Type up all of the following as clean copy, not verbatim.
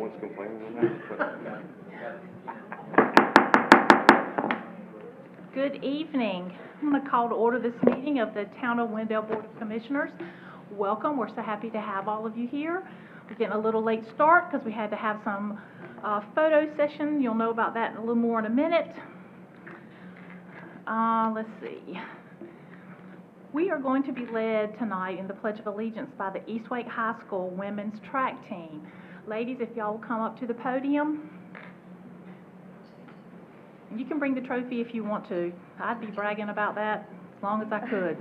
One's complaining on that. Good evening. I'm going to call to order this meeting of the Town of Wendell Board of Commissioners. Welcome. We're so happy to have all of you here. We're getting a little late start because we had to have some photo session. You'll know about that in a little more in a minute. Let's see. We are going to be led tonight in the Pledge of Allegiance by the Eastwake High School women's track team. Ladies, if y'all will come up to the podium. You can bring the trophy if you want to. I'd be bragging about that as long as I could.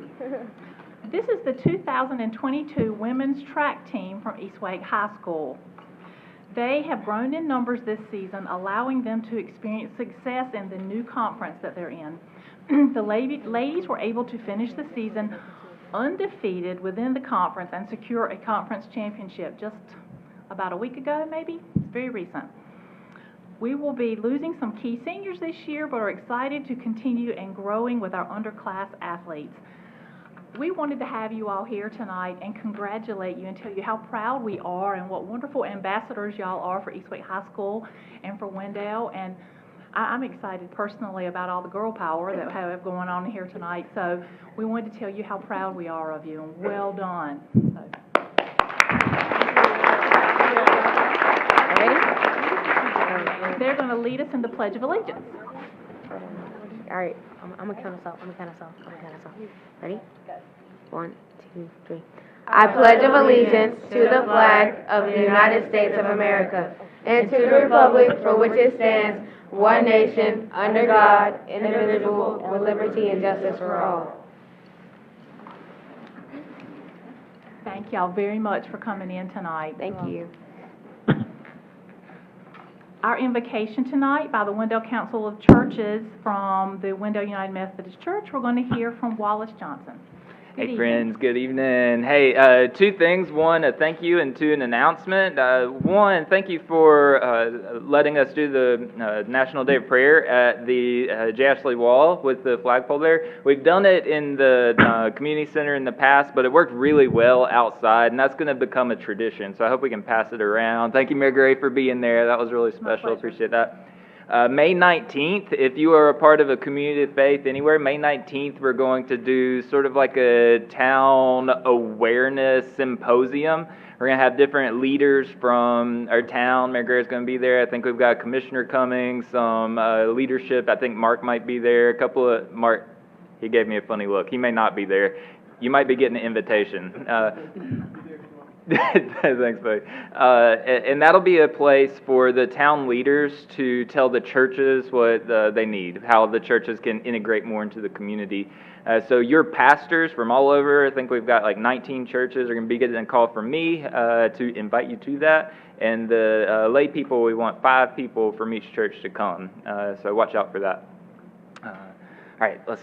This is the 2022 women's track team from Eastwake High School. They have grown in numbers this season, allowing them to experience success in the new conference that they're in. The ladies were able to finish the season undefeated within the conference and secure a conference championship just about a week ago, maybe. It's very recent. We will be losing some key seniors this year, but are excited to continue and growing with our underclass athletes. We wanted to have you all here tonight and congratulate you and tell you how proud we are and what wonderful ambassadors y'all are for Eastwake High School and for Wendell. And I'm excited personally about all the girl power that we have going on here tonight. So we wanted to tell you how proud we are of you and well done. So. They're going to lead us in the Pledge of Allegiance. All right, I'm gonna count us off. Ready? 1, 2, 3. I pledge of allegiance to the flag of the United States of America and to the republic for which it stands, one nation, under God, indivisible, with liberty and justice for all. Thank y'all very much for coming in tonight. Thank you. Our invocation tonight by the Wendell Council of Churches from the Wendell United Methodist Church, we're going to hear from Wallace Johnson. Hey friends, good evening. Hey, two things. One, a thank you, and two, an announcement. One, thank you for letting us do the National Day of Prayer at the J. Ashley Wall with the flagpole there. We've done it in the community center in the past, but it worked really well outside, and that's going to become a tradition. So I hope we can pass it around. Thank you, Mayor Gray, for being there. That was really special. Appreciate that. May 19th, if you are a part of a community of faith anywhere, May 19th, we're going to do sort of like a town awareness symposium. We're going to have different leaders from our town. Mayor Grare's going to be there. I think we've got a commissioner coming, some leadership. I think Mark might be there. Mark, he gave me a funny look. He may not be there. You might be getting an invitation. Thanks, buddy. And that'll be a place for the town leaders to tell the churches what they need, how the churches can integrate more into the community. So your pastors from all over, I think we've got like 19 churches, are going to be getting a call from me to invite you to that. And the lay people, we want 5 people from each church to come. So watch out for that. All right, let's.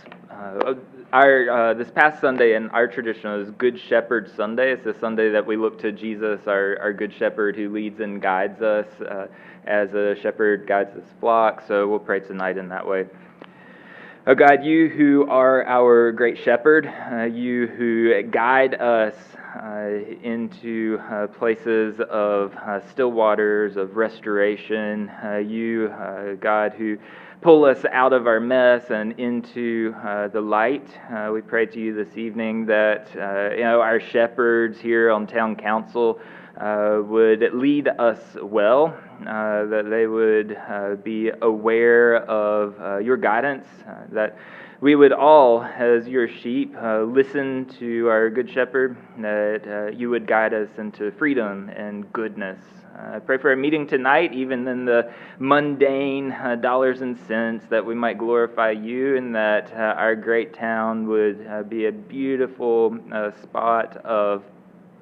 This past Sunday in our tradition is Good Shepherd Sunday. It's the Sunday that we look to Jesus, our Good Shepherd, who leads and guides us as a shepherd guides his flock. So we'll pray tonight in that way. Oh God, you who are our great shepherd, you who guide us into places of still waters, of restoration, you, God, who pull us out of our mess and into the light. We pray to you this evening that our shepherds here on town council would lead us well, that they would be aware of your guidance, that we would all, as your sheep, listen to our good shepherd, that you would guide us into freedom and goodness. I pray for our meeting tonight, even in the mundane dollars and cents, that we might glorify you and that our great town would be a beautiful spot of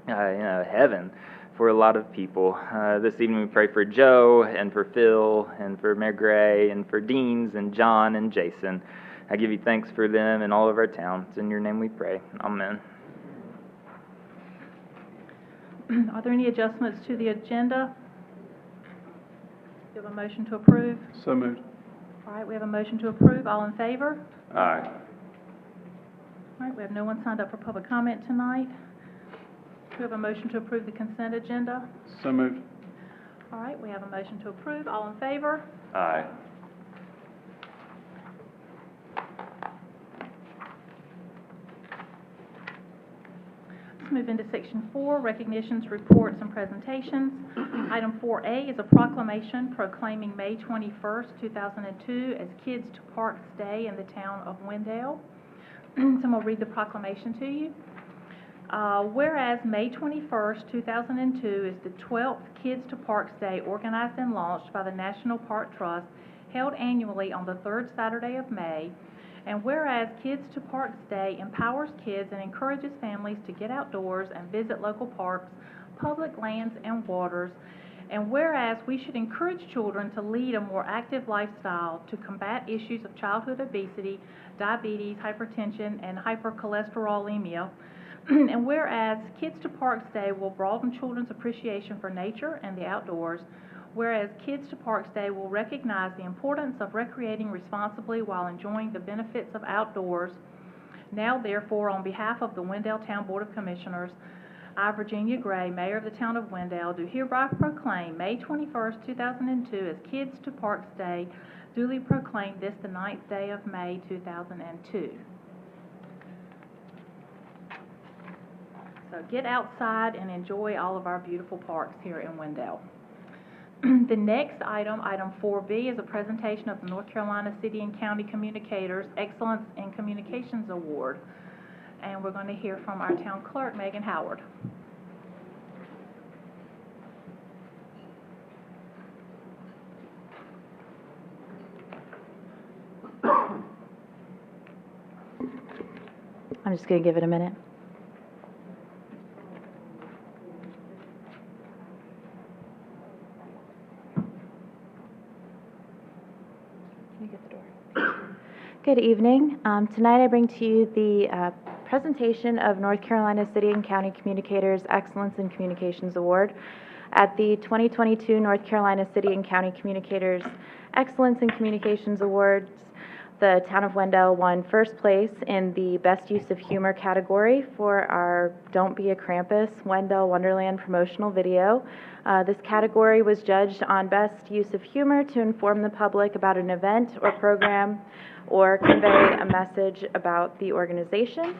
heaven for a lot of people. This evening we pray for Joe and for Phil and for Mayor Gray and for Deans and John and Jason. I give you thanks for them and all of our towns. In your name we pray. Amen. Are there any adjustments to the agenda? Do you have a motion to approve? So moved. All right, we have a motion to approve. All in favor? Aye. All right, we have no one signed up for public comment tonight. Do we have a motion to approve the consent agenda? So moved. All right, we have a motion to approve. All in favor? Aye. Let's move into section 4, recognitions, reports, and presentations. Item 4A is a proclamation proclaiming May 21st, 2002 as Kids to Parks Day in the town of Wendell. So I'm going to read the proclamation to you. Whereas May 21st, 2002 is the 12th Kids to Parks Day organized and launched by the National Park Trust, held annually on the third Saturday of May. And whereas Kids to Parks Day empowers kids and encourages families to get outdoors and visit local parks, public lands, and waters. And whereas we should encourage children to lead a more active lifestyle to combat issues of childhood obesity, diabetes, hypertension, and hypercholesterolemia. And whereas Kids to Parks Day will broaden children's appreciation for nature and the outdoors, whereas Kids to Parks Day will recognize the importance of recreating responsibly while enjoying the benefits of outdoors, now therefore, on behalf of the Wendell Town Board of Commissioners, I, Virginia Gray, Mayor of the Town of Wendell, do hereby proclaim May 21st, 2002 as Kids to Parks Day, duly proclaimed this the 9th day of May, 2002. So get outside and enjoy all of our beautiful parks here in Wendell. The next item, item 4B, is a presentation of the North Carolina City and County Communicators Excellence in Communications Award. And we're going to hear from our town clerk, Megan Howard. I'm just going to give it a minute. Good evening. Tonight I bring to you the presentation of North Carolina City and County Communicators Excellence in Communications Award. At the 2022 North Carolina City and County Communicators Excellence in Communications Awards, the town of Wendell won first place in the Best Use of Humor category for our Don't Be a Krampus Wendell Wonderland promotional video. This category was judged on best use of humor to inform the public about an event or program or convey a message about the organization.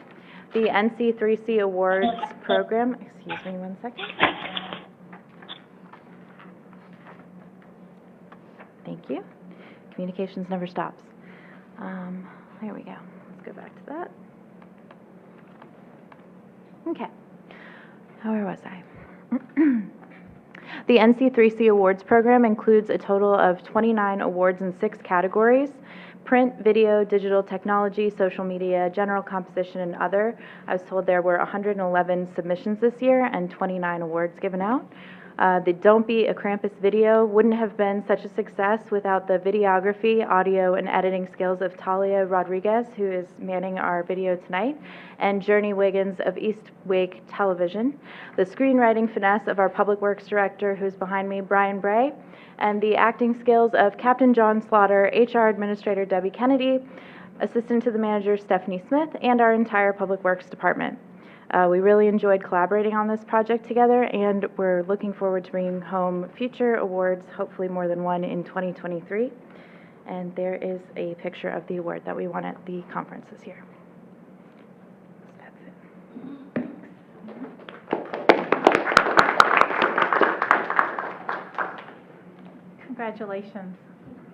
The Nc3c Awards program, excuse me one second. Thank you. Communications never stops. There we go. Let's go back to that. Okay. Where was I? The Nc3c Awards program includes a total of 29 awards in 6 categories: print, video, digital technology, social media, general composition, and other. I was told there were 111 submissions this year and 29 awards given out. The Don't Be a Krampus video wouldn't have been such a success without the videography, audio, and editing skills of Talia Rodriguez, who is manning our video tonight, and Journey Wiggins of East Wake Television, the screenwriting finesse of our Public Works Director, who's behind me, Brian Bray, and the acting skills of Captain John Slaughter, HR Administrator Debbie Kennedy, Assistant to the Manager Stephanie Smith, and our entire Public Works Department. We really enjoyed collaborating on this project together, and we're looking forward to bringing home future awards, hopefully more than one in 2023. And there is a picture of the award that we won at the conference this year. Congratulations,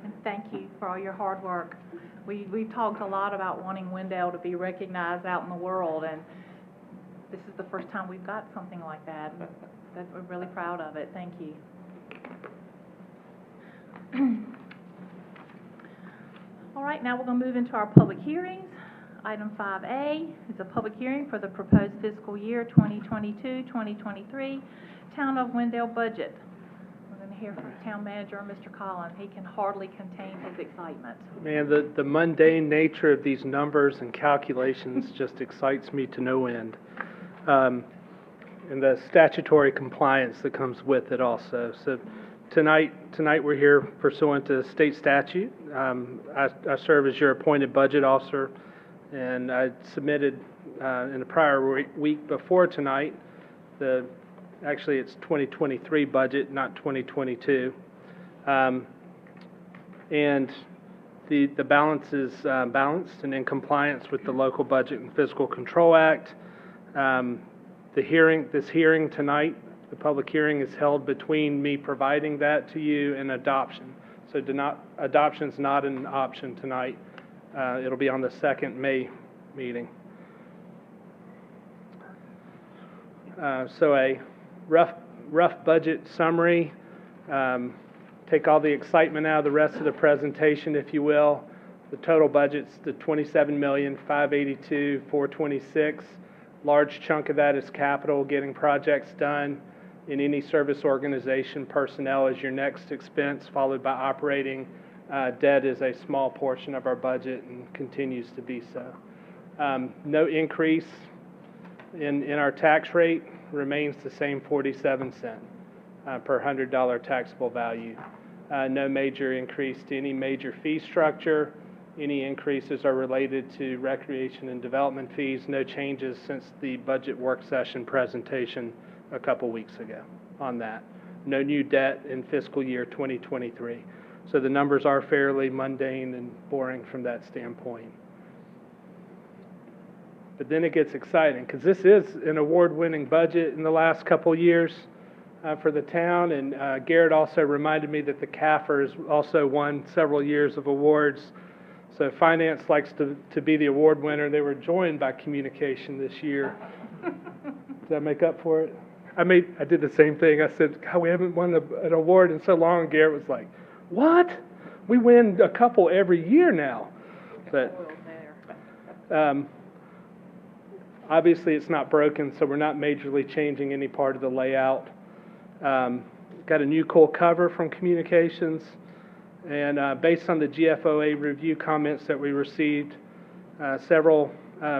and thank you for all your hard work. We've talked a lot about wanting Wendell to be recognized out in the world, and this is the first time we've got something like that. We're really proud of it. Thank you. All right, now we're going to move into our public hearings. Item 5A is a public hearing for the proposed fiscal year 2022-2023 Town of Wendell budget. We're going to hear from Town Manager, Mr. Collins. He can hardly contain his excitement. Man, the mundane nature of these numbers and calculations just excites me to no end. And the statutory compliance that comes with it also. So tonight we're here pursuant to state statute. I serve as your appointed budget officer, and I submitted in the prior week before tonight the Actually, it's 2023 budget, not 2022. And the balance is balanced and in compliance with the Local Budget and Fiscal Control Act. This hearing tonight, the public hearing is held between me providing that to you and adoption. So adoption's not an option tonight. It'll be on the second May meeting. So a rough budget summary. Take all the excitement out of the rest of the presentation, if you will. The total budget's the $27,582,426. Large chunk of that is capital, getting projects done. In any service organization, personnel is your next expense, followed by operating. Debt is a small portion of our budget and continues to be so. No increase in our tax rate, remains the same 47 cents per $100 taxable value. No major increase to any major fee structure. Any increases are related to recreation and development fees. No changes since the budget work session presentation a couple weeks ago on that. No new debt in fiscal year 2023. So the numbers are fairly mundane and boring from that standpoint. But then it gets exciting because this is an award-winning budget in the last couple years for the town, and Garrett also reminded me that the CAFRs also won several years of awards. So finance likes to be the award winner. They were joined by communication this year. Does that make up for it? I did the same thing. I said, God, we haven't won an award in so long. Garrett was like, what? We win a couple every year now. But obviously it's not broken, so we're not majorly changing any part of the layout. Got a new cool cover from communications, and based on the GFOA review comments that we received, several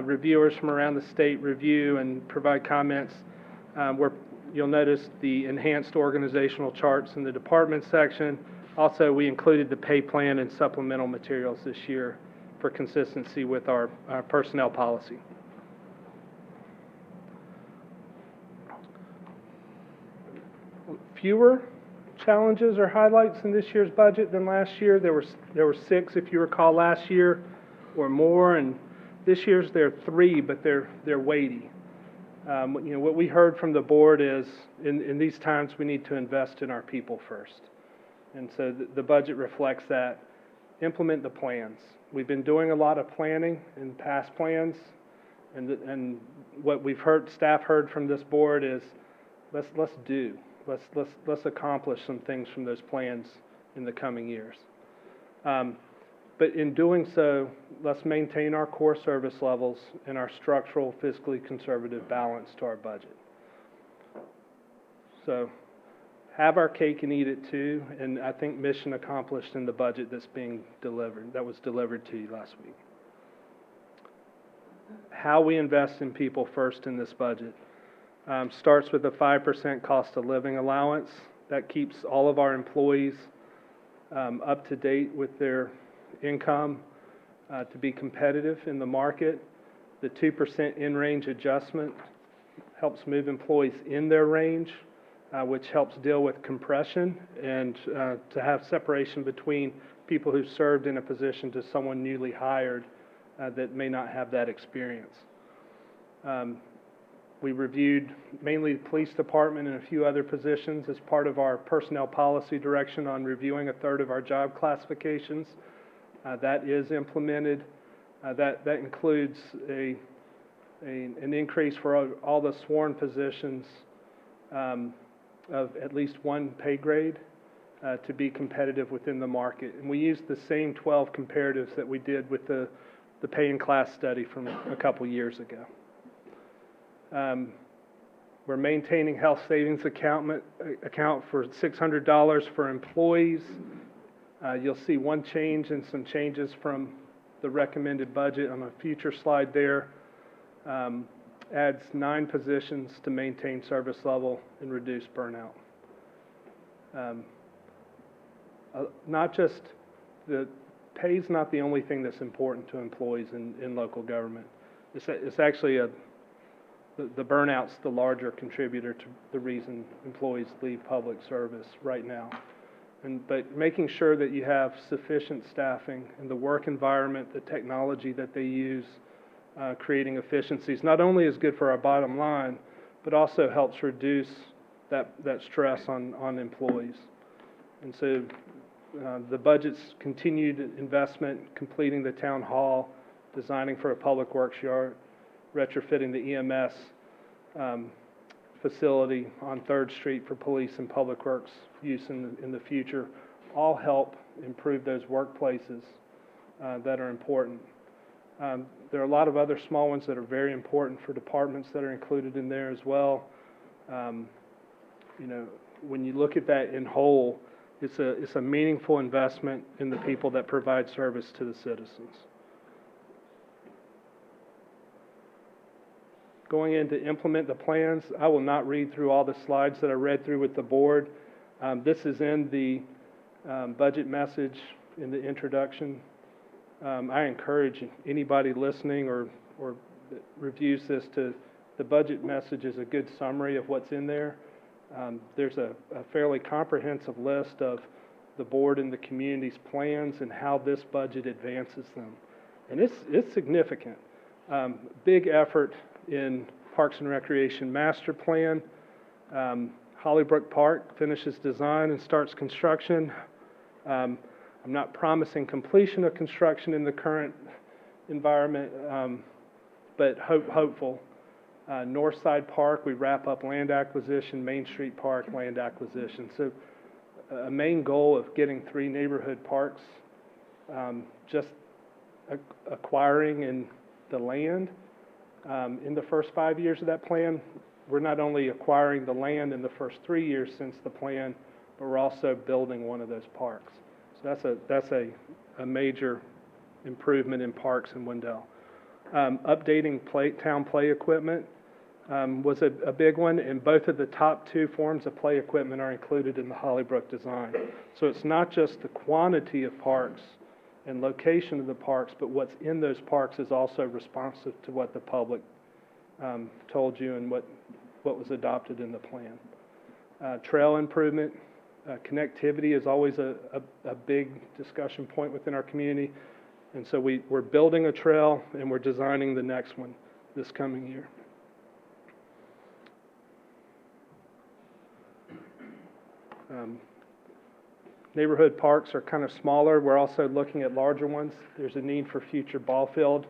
reviewers from around the state review and provide comments. Where you'll notice the enhanced organizational charts in the department section. Also, we included the pay plan and supplemental materials this year for consistency with our personnel policy. Fewer challenges or highlights in this year's budget than last year. There were 6, if you recall, last year or more, and this year's there are 3, but they're weighty. What we heard from the board is in these times we need to invest in our people first. And so the budget reflects that. Implement the plans. We've been doing a lot of planning in past plans, and what staff heard from this board is let's accomplish some things from those plans in the coming years. But in doing so, let's maintain our core service levels and our structural, fiscally conservative balance to our budget. So have our cake and eat it too, and I think mission accomplished in the budget that was delivered to you last week. How we invest in people first in this budget starts with a 5% cost of living allowance. That keeps all of our employees up to date with their income to be competitive in the market. The 2% in-range adjustment helps move employees in their range, which helps deal with compression and to have separation between people who served in a position to someone newly hired that may not have that experience. We reviewed mainly the police department and a few other positions as part of our personnel policy direction on reviewing a third of our job classifications. That is implemented. That includes an increase for all the sworn positions of at least one pay grade to be competitive within the market. And we used the same 12 comparatives that we did with the pay and class study from a couple years ago. We're maintaining health savings account for $600 for employees. You'll see one change and some changes from the recommended budget on a future slide there. Adds 9 positions to maintain service level and reduce burnout. Not just the pay's not the only thing that's important to employees in local government. It's actually the burnout's the larger contributor to the reason employees leave public service right now. But making sure that you have sufficient staffing and the work environment, the technology that they use, creating efficiencies, not only is good for our bottom line, but also helps reduce that stress on employees. And so the budget's continued investment, completing the town hall, designing for a public works yard, retrofitting the EMS facility on 3rd Street for police and public works use in the future, all help improve those workplaces that are important. There are a lot of other small ones that are very important for departments that are included in there as well. You know, when you look at that in whole, it's a meaningful investment in the people that provide service to the citizens. Going in to implement the plans, I will not read through all the slides that I read through with the board. This is in the budget message in the introduction. I encourage anybody listening or reviews this the budget message is a good summary of what's in there. There's a fairly comprehensive list of the board and the community's plans and how this budget advances them. And it's significant. Big effort in Parks and Recreation Master Plan. Hollybrook Park finishes design and starts construction. I'm not promising completion of construction in the current environment, but hopeful. Northside Park, we wrap up land acquisition. Main Street Park, land acquisition. So a main goal of getting 3 neighborhood parks, just acquiring in the land. In the first 5 years of that plan, we're not only acquiring the land in the first 3 years since the plan, but we're also building one of those parks. So that's a major improvement in parks in Wendell. Updating town play equipment was a big one, and both of the top 2 forms of play equipment are included in the Hollybrook design. So it's not just the quantity of parks and location of the parks, but what's in those parks is also responsive to what the public told you and what was adopted in the plan. Trail improvement, connectivity is always a big discussion point within our community, and so we're building a trail and we're designing the next one this coming year. Neighborhood parks are kind of smaller. We're also looking at larger ones. There's a need for future ball field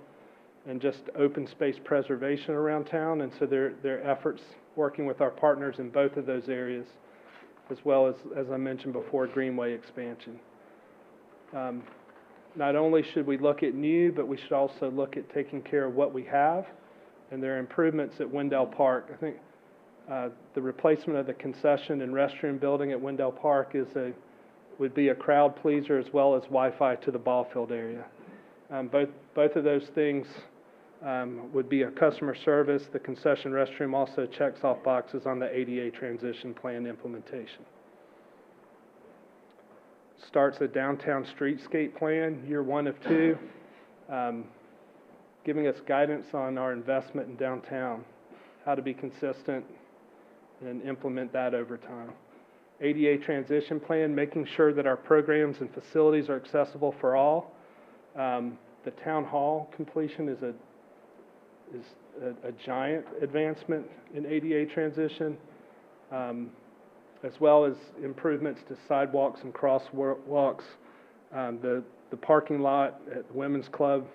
and just open space preservation around town, and so there are efforts working with our partners in both of those areas, as well as I mentioned before, greenway expansion. Not only should we look at new, but we should also look at taking care of what we have, and there are improvements at Wendell Park. I think the replacement of the concession and restroom building at Wendell Park would be a crowd pleaser, as well as Wi-Fi to the ball field area. Both of those things would be a customer service. The concession restroom also checks off boxes on the ADA transition plan implementation. Starts a downtown streetscape plan, year 1 of 2, giving us guidance on our investment in downtown, how to be consistent and implement that over time. ADA transition plan, making sure that our programs and facilities are accessible for all. The town hall completion is a giant advancement in ADA transition, as well as improvements to sidewalks and crosswalks. The parking lot at the Women's Club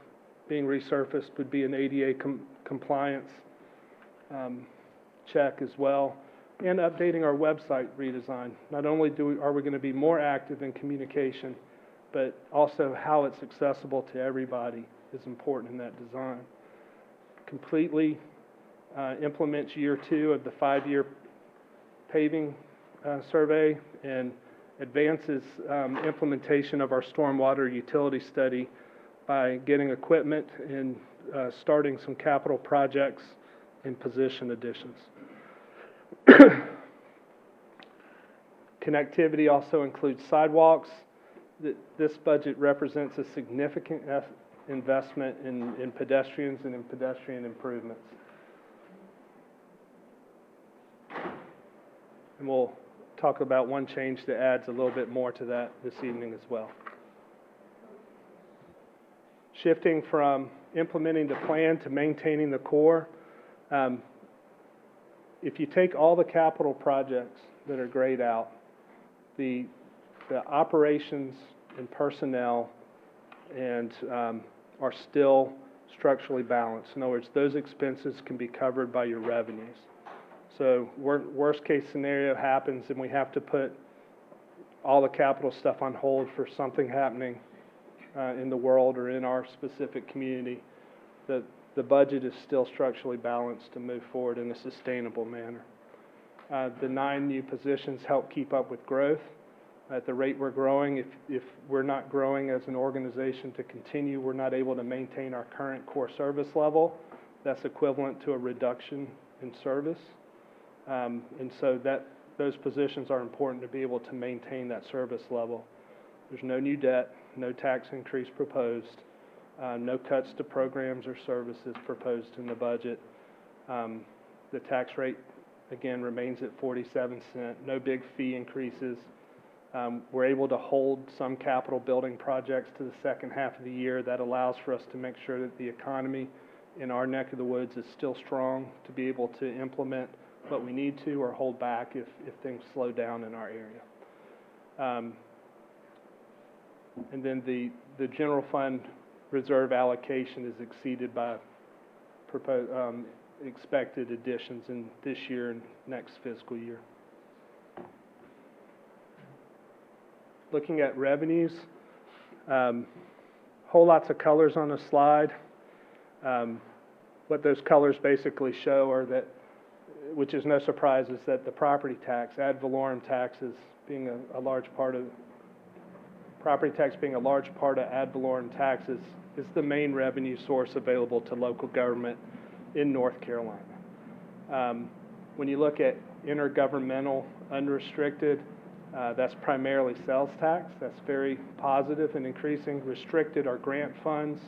being resurfaced would be an ADA compliance check as well. And updating our website redesign. Not only are we going to be more active in communication, but also how it's accessible to everybody is important in that design. Completely implements year 2 of the 5-year paving survey and advances implementation of our stormwater utility study by getting equipment and starting some capital projects and position additions. Connectivity also includes sidewalks. This budget represents a significant investment in pedestrians and in pedestrian improvements. And we'll talk about one change that adds a little bit more to that this evening as well. Shifting from implementing the plan to maintaining the core, if you take all the capital projects that are grayed out, the operations and personnel and are still structurally balanced. In other words, those expenses can be covered by your revenues. So worst case scenario happens and we have to put all the capital stuff on hold for something happening in the world or in our specific community, the budget is still structurally balanced to move forward in a sustainable manner. The 9 new positions help keep up with growth. At the rate we're growing, if we're not growing as an organization to continue, we're not able to maintain our current core service level. That's equivalent to a reduction in service. And so those positions are important to be able to maintain that service level. There's no new debt, no tax increase proposed, no cuts to programs or services proposed in the budget. The tax rate, again, remains at 47 cents, no big fee increases. We're able to hold some capital building projects to the second half of the year. That allows for us to make sure that the economy in our neck of the woods is still strong to be able to implement what we need to or hold back if things slow down in our area. And then the general fund reserve allocation is exceeded by expected additions in this year and next fiscal year. Looking at revenues, whole lots of colors on the slide. What those colors basically show are that, which is no surprise, is that the property tax, ad valorem taxes being a large part of, property tax being a large part of ad valorem taxes is the main revenue source available to local government in North Carolina. When you look at intergovernmental unrestricted, that's primarily sales tax. That's very positive and increasing. Restricted are grant funds,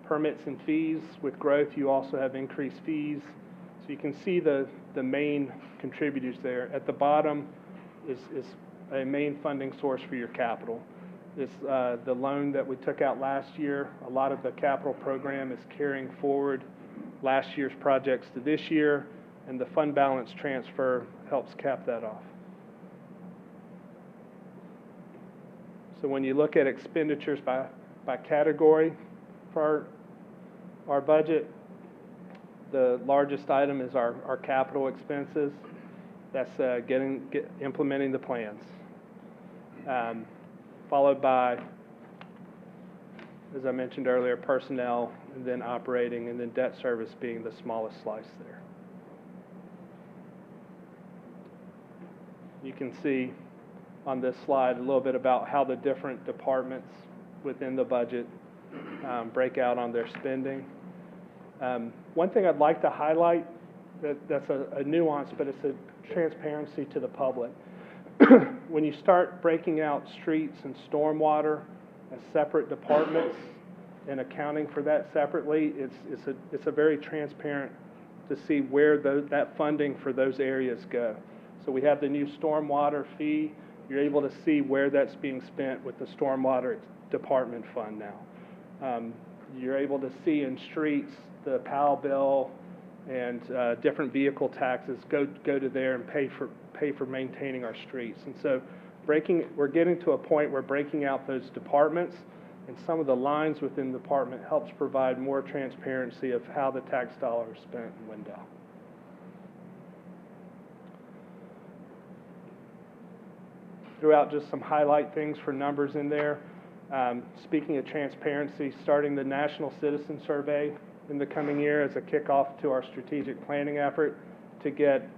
permits and fees. With growth, you also have increased fees. So you can see the main contributors there. At the bottom is a main funding source for your capital. It's the loan that we took out last year. A lot of the capital program is carrying forward last year's projects to this year, and the fund balance transfer helps cap that off. So when you look at expenditures by category for our budget, the largest item is our capital expenses. That's implementing the plans. Followed by, as I mentioned earlier, personnel, and then operating, and then debt service being the smallest slice there. You can see on this slide a little bit about how the different departments within the budget break out on their spending. One thing I'd like to highlight, that's a nuance, but it's a transparency to the public. When you start breaking out streets and stormwater as separate departments and accounting for that separately, it's a very transparent to see where that funding for those areas go. So we have the new stormwater fee. You're able to see where that's being spent with the stormwater department fund now. You're able to see in streets the PAL bill and different vehicle taxes go to there and pay for maintaining our streets. And so we're getting to a point where breaking out those departments and some of the lines within the department helps provide more transparency of how the tax dollar is spent in Wendell. Threw out just some highlight things for numbers in there. Speaking of transparency, starting the National Citizen Survey in the coming year as a kickoff to our strategic planning effort to get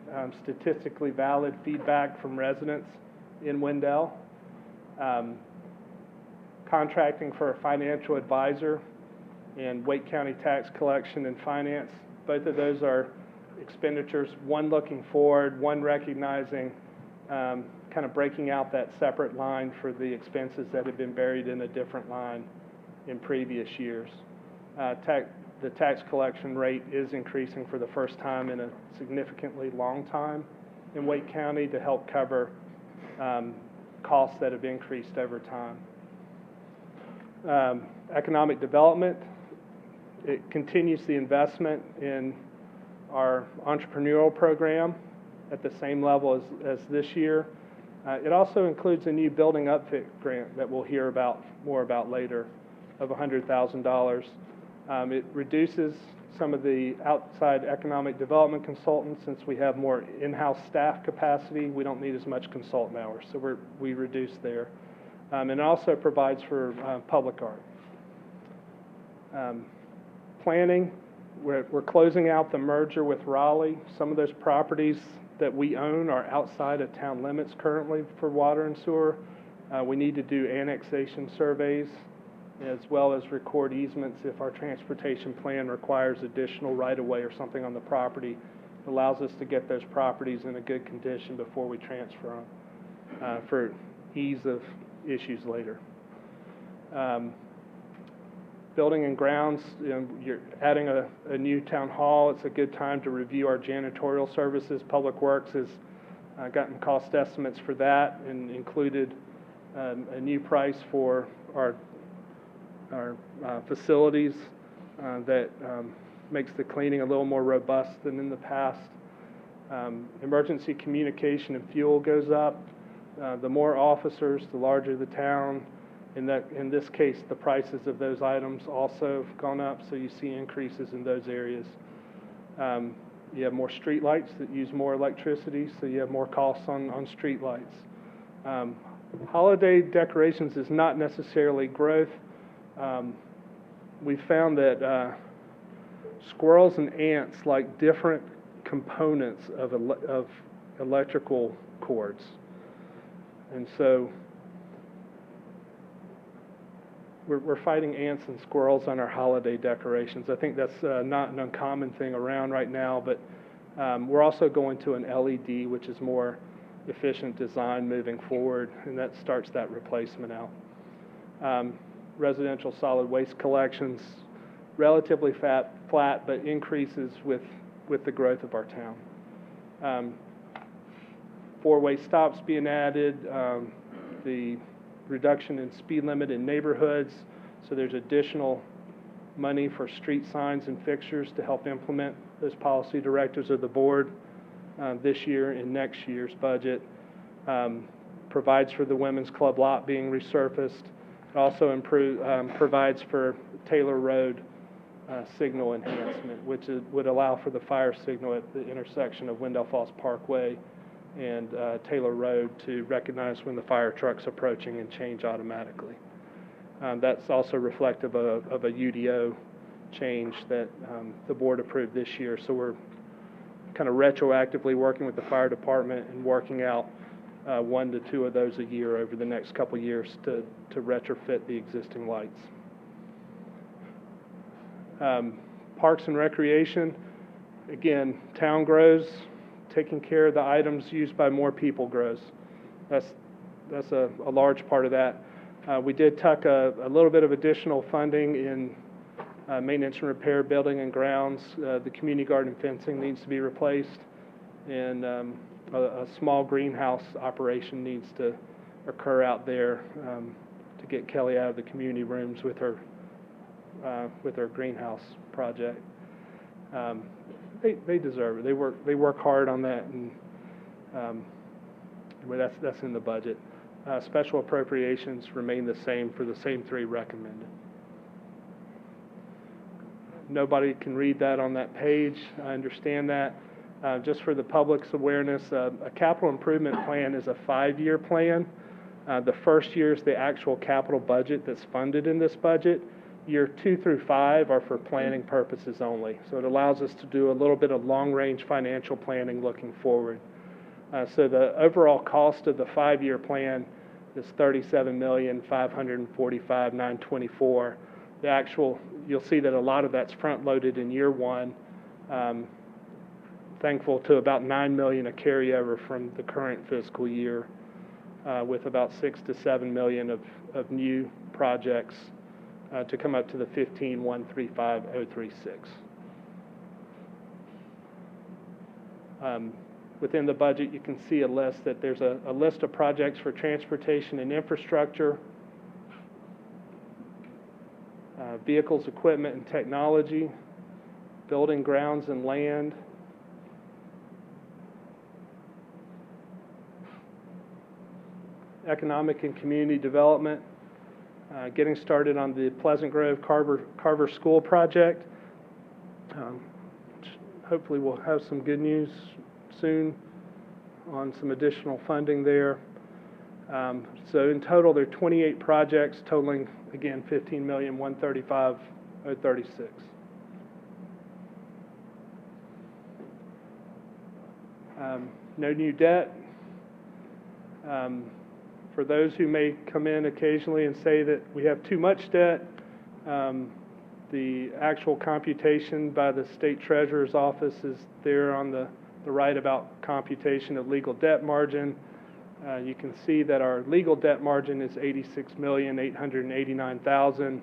statistically valid feedback from residents in Wendell. Contracting for a financial advisor and Wake County Tax Collection and Finance. Both of those are expenditures, one looking forward, one recognizing, kind of breaking out that separate line for the expenses that have been buried in a different line in previous years. the tax collection rate is increasing for the first time in a significantly long time in Wake County to help cover costs that have increased over time. Economic development, it continues the investment in our entrepreneurial program at the same level as this year. It also includes a new building upfit grant that we'll hear more about later of $100,000. It reduces some of the outside economic development consultants since we have more in-house staff capacity. We don't need as much consultant hours, so we reduce there. And it also provides for public art. Planning, we're closing out the merger with Raleigh. Some of those properties that we own are outside of town limits currently for water and sewer. We need to do annexation surveys as well as record easements if our transportation plan requires additional right-of-way or something on the property. It allows us to get those properties in a good condition before we transfer them for ease of issues later. Building and grounds, you're adding a new town hall. It's a good time to review our janitorial services. Public Works has gotten cost estimates for that and included a new price for our facilities that makes the cleaning a little more robust than in the past. Emergency communication and fuel goes up. The more officers, the larger the town. In this case, the prices of those items also have gone up, so you see increases in those areas. You have more street lights that use more electricity, so you have more costs on street lights. Holiday decorations is not necessarily growth. We found that squirrels and ants like different components of electrical cords. And so we're fighting ants and squirrels on our holiday decorations. I think that's not an uncommon thing around right now, but we're also going to an LED, which is more efficient design moving forward, and that starts that replacement out. Residential solid waste collections, relatively flat, but increases with the growth of our town. Four-way stops being added, the reduction in speed limit in neighborhoods, so there's additional money for street signs and fixtures to help implement those policy directives of the board this year in next year's budget. Provides for the Women's Club lot being resurfaced. It also provides for Taylor Road signal enhancement, which would allow for the fire signal at the intersection of Wendell Falls Parkway and Taylor Road to recognize when the fire truck's approaching and change automatically. That's also reflective of a UDO change that the board approved this year. So we're kind of retroactively working with the fire department and working out 1 to 2 of those a year over the next couple years to retrofit the existing lights. Parks and recreation, again, town grows, taking care of the items used by more people grows. That's a large part of that. We did tuck a little bit of additional funding in maintenance and repair, building and grounds. The community garden fencing needs to be replaced, and a small greenhouse operation needs to occur out there to get Kelly out of the community rooms with her greenhouse project. They deserve it. They work hard on that, and that's in the budget. Special appropriations remain the same for the same 3 recommended. Nobody can read that on that page. I understand that. Just for the public's awareness, a capital improvement plan is a 5-year plan. The first year is the actual capital budget that's funded in this budget. Year 2 through 5 are for planning purposes only. So it allows us to do a little bit of long-range financial planning looking forward. So the overall cost of the 5-year plan is $37,545,924. The actual, you'll see that a lot of that's front-loaded in year 1. Thankful to about $9 million a carryover from the current fiscal year, with about $6 to $7 million of new projects to come up to the 15,135,036. Within the budget, you can see a list that there's a list of projects for transportation and infrastructure, vehicles, equipment, and technology, building, grounds, and land, economic and community development, getting started on the Pleasant Grove Carver School project. Hopefully we'll have some good news soon on some additional funding there. So in total, there are 28 projects totaling, again, $15,135,036. No new debt. For those who may come in occasionally and say that we have too much debt, the actual computation by the State Treasurer's Office is there on the right about computation of legal debt margin. You can see that our legal debt margin is $86,889,000.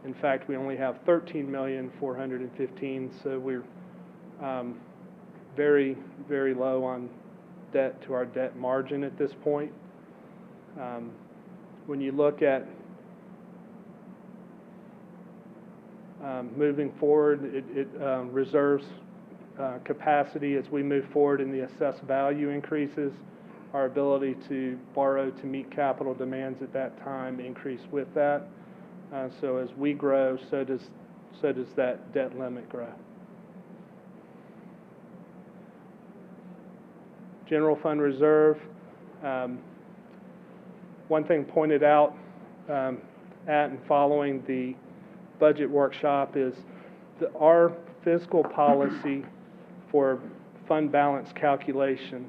In fact, we only have $13,415,000, so we're very, very low on debt to our debt margin at this point. When you look at moving forward, it reserves capacity as we move forward in the assessed value increases. Our ability to borrow to meet capital demands at that time increase with that. So as we grow, so does that debt limit grow. General fund reserve. One thing pointed out at and following the budget workshop is that our fiscal policy for fund balance calculation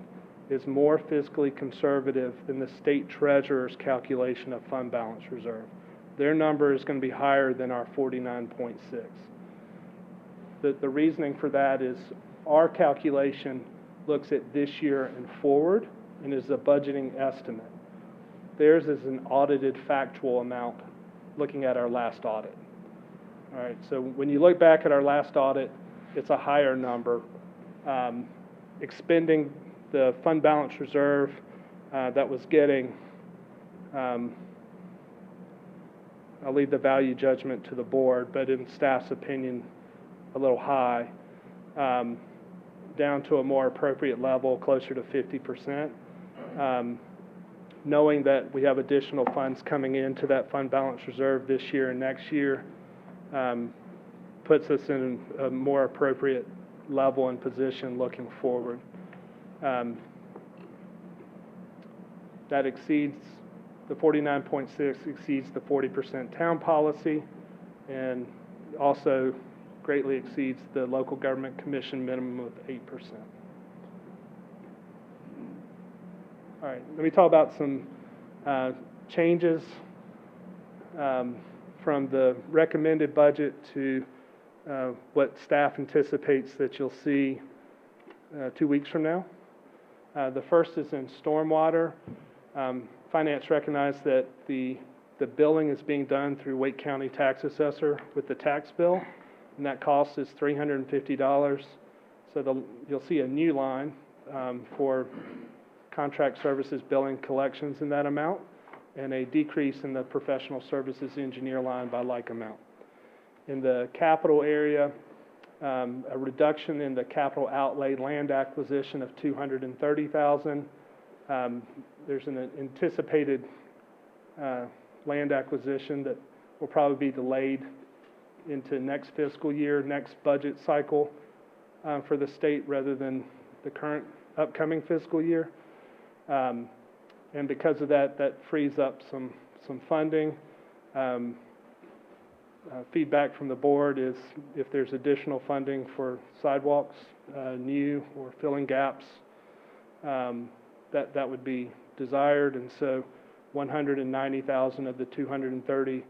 is more fiscally conservative than the state treasurer's calculation of fund balance reserve. Their number is going to be higher than our 49.6. The reasoning for that is our calculation looks at this year and forward and is a budgeting estimate. Theirs is an audited factual amount looking at our last audit. All right, so when you look back at our last audit, it's a higher number. Expending the fund balance reserve that was getting, I'll leave the value judgment to the board, but in staff's opinion, a little high, down to a more appropriate level, closer to 50%. Knowing that we have additional funds coming into that fund balance reserve this year and next year, puts us in a more appropriate level and position looking forward. That exceeds, the 49.6 exceeds the 40% town policy and also greatly exceeds the local government commission minimum of 8%. All right, let me talk about some changes from the recommended budget to what staff anticipates that you'll see 2 weeks from now. The first is in stormwater. Finance recognized that the billing is being done through Wake County Tax Assessor with the tax bill, and that cost is $350. So you'll see a new line for contract services, billing, collections in that amount, and a decrease in the professional services engineer line by like amount. In the capital area, a reduction in the capital outlay land acquisition of $230,000. There's an anticipated land acquisition that will probably be delayed into next fiscal year, next budget cycle for the state rather than the current upcoming fiscal year. And because of that, that frees up some funding. Feedback from the board is if there's additional funding for sidewalks, new or filling gaps, that would be desired. And so $190,000 of the $230,000 is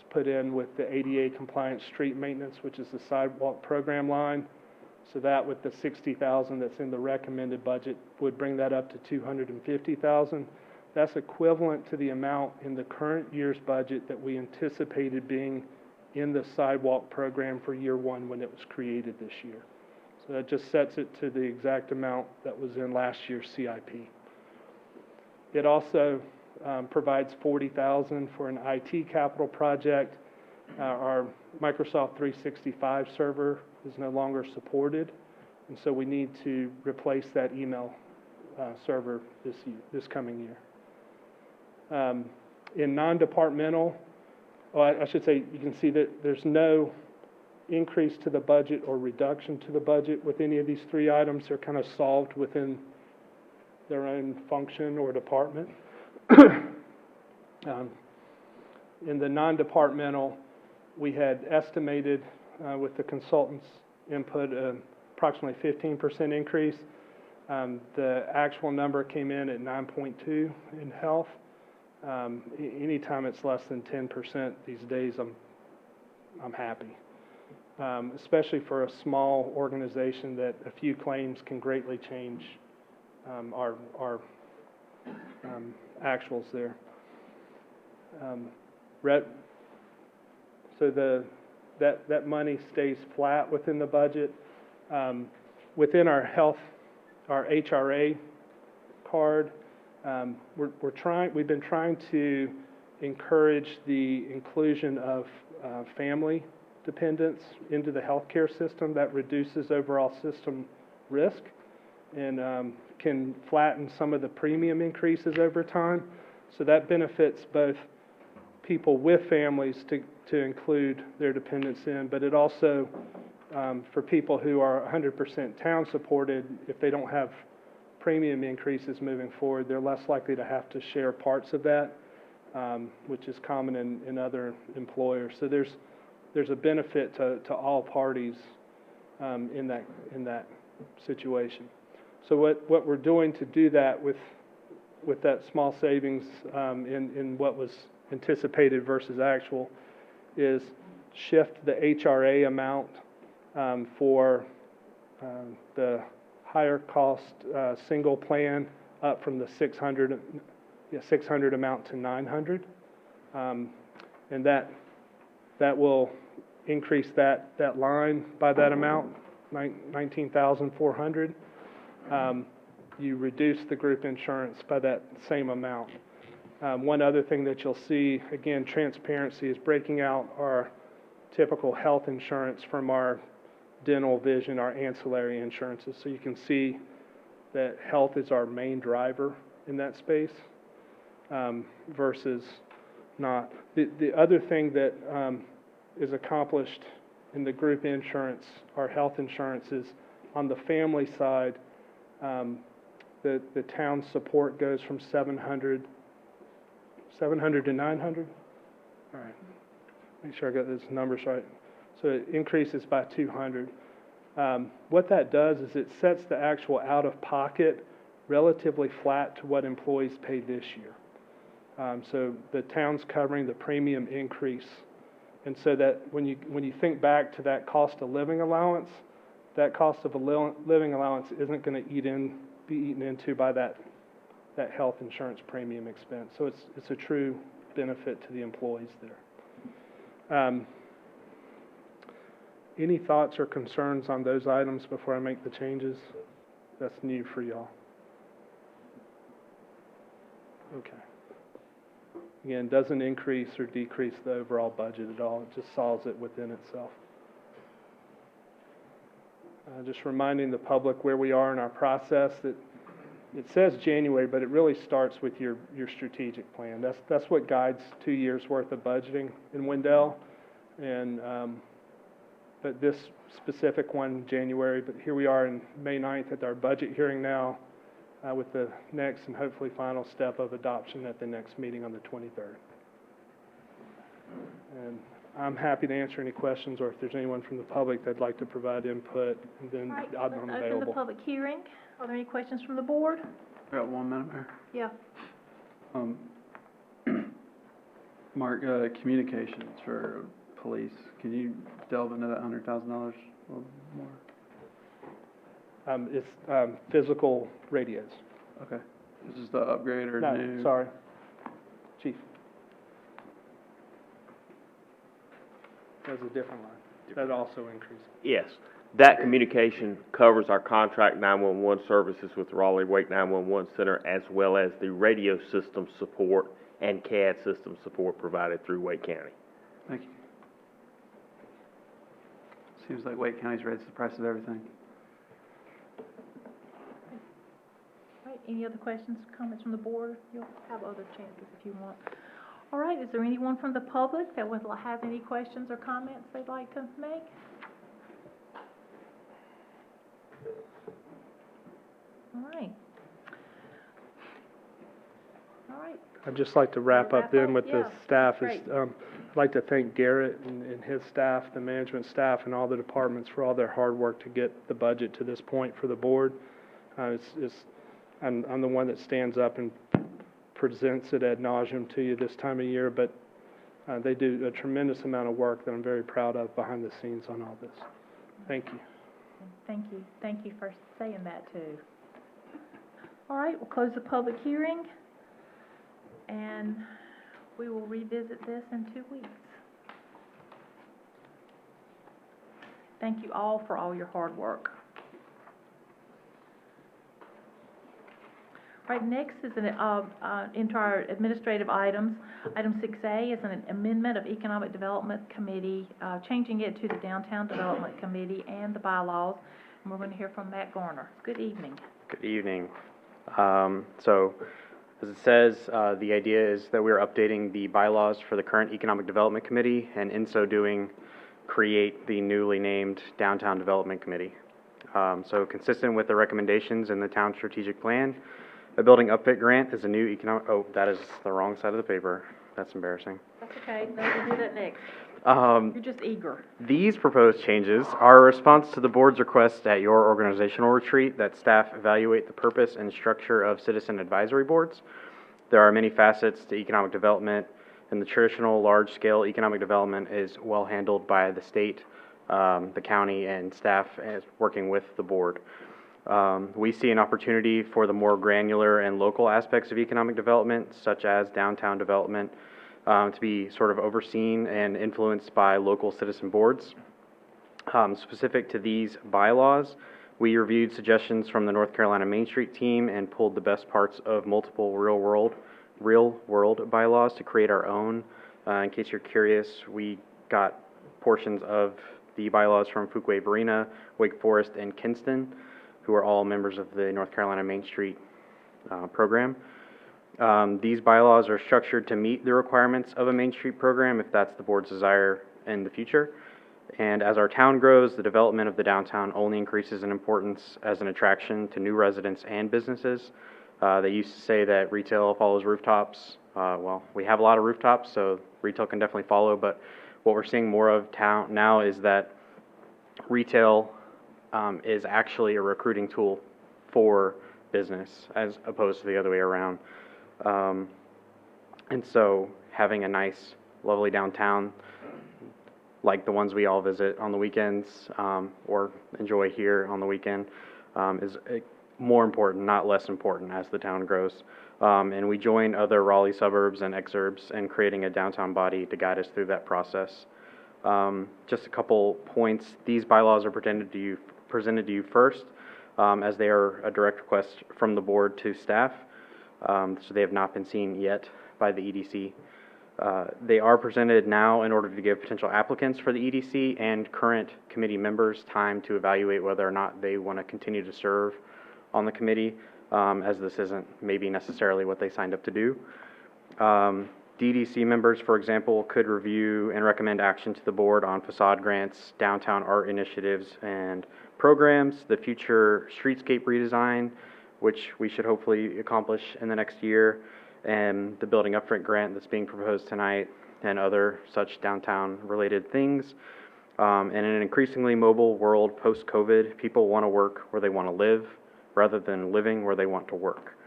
put in with the ADA compliant street maintenance, which is the sidewalk program line. So that with the $60,000 that's in the recommended budget would bring that up to $250,000. That's equivalent to the amount in the current year's budget that we anticipated being in the sidewalk program for year one when it was created this year. So that just sets it to the exact amount that was in last year's CIP. It also provides $40,000 for an IT capital project. Our Microsoft 365 server is no longer supported, and so we need to replace that email server this coming year. In non-departmental, I should say, you can see that there's no increase to the budget or reduction to the budget with any of these three items. They're kind of solved within their own function or department. In the non-departmental, we had estimated with the consultant's input approximately 15% increase. The actual number came in at 9.2 in health. Anytime it's less than 10% these days, I'm happy. Especially for a small organization that a few claims can greatly change our actuals there. So that money stays flat within the budget. Within our health, our HRA card, we've been trying to encourage the inclusion of family dependents into the healthcare system. That reduces overall system risk and can flatten some of the premium increases over time. So that benefits both people with families to include their dependents in, but it also, for people who are 100% town supported, if they don't have premium increases moving forward, they're less likely to have to share parts of that, which is common in other employers. So there's a benefit to all parties in that situation. So what we're doing to do that with that small savings in what was anticipated versus actual is shift the HRA amount for the higher cost single plan up from the 600 amount to 900, and that will increase that line by that amount, 19,400. You reduce the group insurance by that same amount. One other thing that you'll see, again, transparency, is breaking out our typical health insurance from our dental, vision, our ancillary insurances. So you can see that health is our main driver in that space versus not. The other thing that is accomplished in the group insurance, our health insurance, is on the family side, the town support goes from 700 to 900. All right, make sure I got those numbers right. So it increases by 200. What that does is it sets the actual out-of-pocket relatively flat to what employees paid this year. So the town's covering the premium increase, and so that when you think back to that cost of living allowance, that cost of a living allowance isn't going to be eaten into by that health insurance premium expense. So it's a true benefit to the employees there. Any thoughts or concerns on those items before I make the changes? That's new for y'all. Okay. Again, doesn't increase or decrease the overall budget at all. It just solves it within itself. Just reminding the public where we are in our process, that it says January, but it really starts with your strategic plan. That's what guides 2 years worth of budgeting in Wendell, and but this specific one, January. But here we are in May 9th at our budget hearing now, with the next and hopefully final step of adoption at the next meeting on the 23rd. And I'm happy to answer any questions, or if there's anyone from the public that'd like to provide input, and then All right, I'm let's available. open the public hearing. Are there any questions from the board? Got 1 minute, Mayor. Yeah. Mark, communications for police. Can you delve into that $100,000 a little more? It's physical radios. Okay. Is this the upgrade or No, new? sorry. Chief. That's a different line. That also increased. Yes, that communication covers our contract 911 services with Raleigh Wake 911 Center, as well as the radio system support and CAD system support provided through Wake County. Thank you. Seems like Wake County's raised the price of everything. All right, any other questions, comments from the board? You'll have other chances if you want. All right, is there anyone from the public that would have any questions or comments they'd like to make? All right. All right. I'd just like to wrap up then with the Yeah, staff. great. I'd like to thank Garrett and his staff, the management staff, and all the departments for all their hard work to get the budget to this point for the board. I'm the one that stands up and presents it ad nauseum to you this time of year, but they do a tremendous amount of work that I'm very proud of behind the scenes on all this. Thank you. Thank you. Thank you for saying that, too. All right, we'll close the public hearing, and we will revisit this in 2 weeks. Thank you all for all your hard work. All right, next is into our administrative items. Item 6A is an amendment of Economic Development Committee, changing it to the Downtown Development Committee and the bylaws. And we're going to hear from Matt Garner. Good evening. Good evening. So, as it says, the idea is that we're updating the bylaws for the current Economic Development Committee, and in so doing, create the newly named Downtown Development Committee. So, consistent with the recommendations in the town strategic plan, a building upfit grant is a new economic, oh, that is the wrong side of the paper. That's embarrassing. That's okay. No, we'll do that next. Um, You're just eager. These proposed changes are a response to the board's request at your organizational retreat that staff evaluate the purpose and structure of citizen advisory boards. There are many facets to economic development, and the traditional large-scale economic development is well handled by the state, the county, and staff as working with the board. We see an opportunity for the more granular and local aspects of economic development, such as downtown development, to be sort of overseen and influenced by local citizen boards. Specific to these bylaws, we reviewed suggestions from the North Carolina Main Street team and pulled the best parts of multiple real world bylaws to create our own. In case you're curious, we got portions of the bylaws from Fuquay-Varina, Wake Forest, and Kinston, who are all members of the North Carolina Main Street program. These bylaws are structured to meet the requirements of a Main Street program if that's the board's desire in the future. And as our town grows, the development of the downtown only increases in importance as an attraction to new residents and businesses. They used to say that retail follows rooftops. Well, we have a lot of rooftops, so retail can definitely follow, but what we're seeing more of town now is that retail is actually a recruiting tool for business as opposed to the other way around. And so having a nice, lovely downtown like the ones we all visit on the weekends or enjoy here on the weekend is more important, not less important as the town grows. And we join other Raleigh suburbs and exurbs in creating a downtown body to guide us through that process. Just a couple points. These bylaws are presented to you first, as they are a direct request from the board to staff. So they have not been seen yet by the EDC. They are presented now in order to give potential applicants for the EDC and current committee members time to evaluate whether or not they want to continue to serve on the committee, as this isn't maybe necessarily what they signed up to do. DDC members, for example, could review and recommend action to the board on facade grants, downtown art initiatives and programs, the future streetscape redesign, which we should hopefully accomplish in the next year, and the building upfront grant that's being proposed tonight, and other such downtown related things. And in an increasingly mobile world post-COVID, people want to work where they want to live rather than living where they want to work.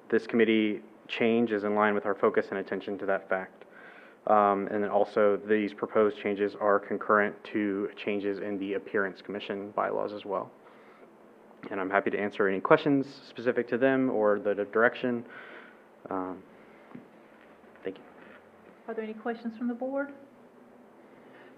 This committee change is in line with our focus and attention to that fact. And then also these proposed changes are concurrent to changes in the Appearance Commission bylaws as well. And I'm happy to answer any questions specific to them or the direction. Thank you. Are there any questions from the board?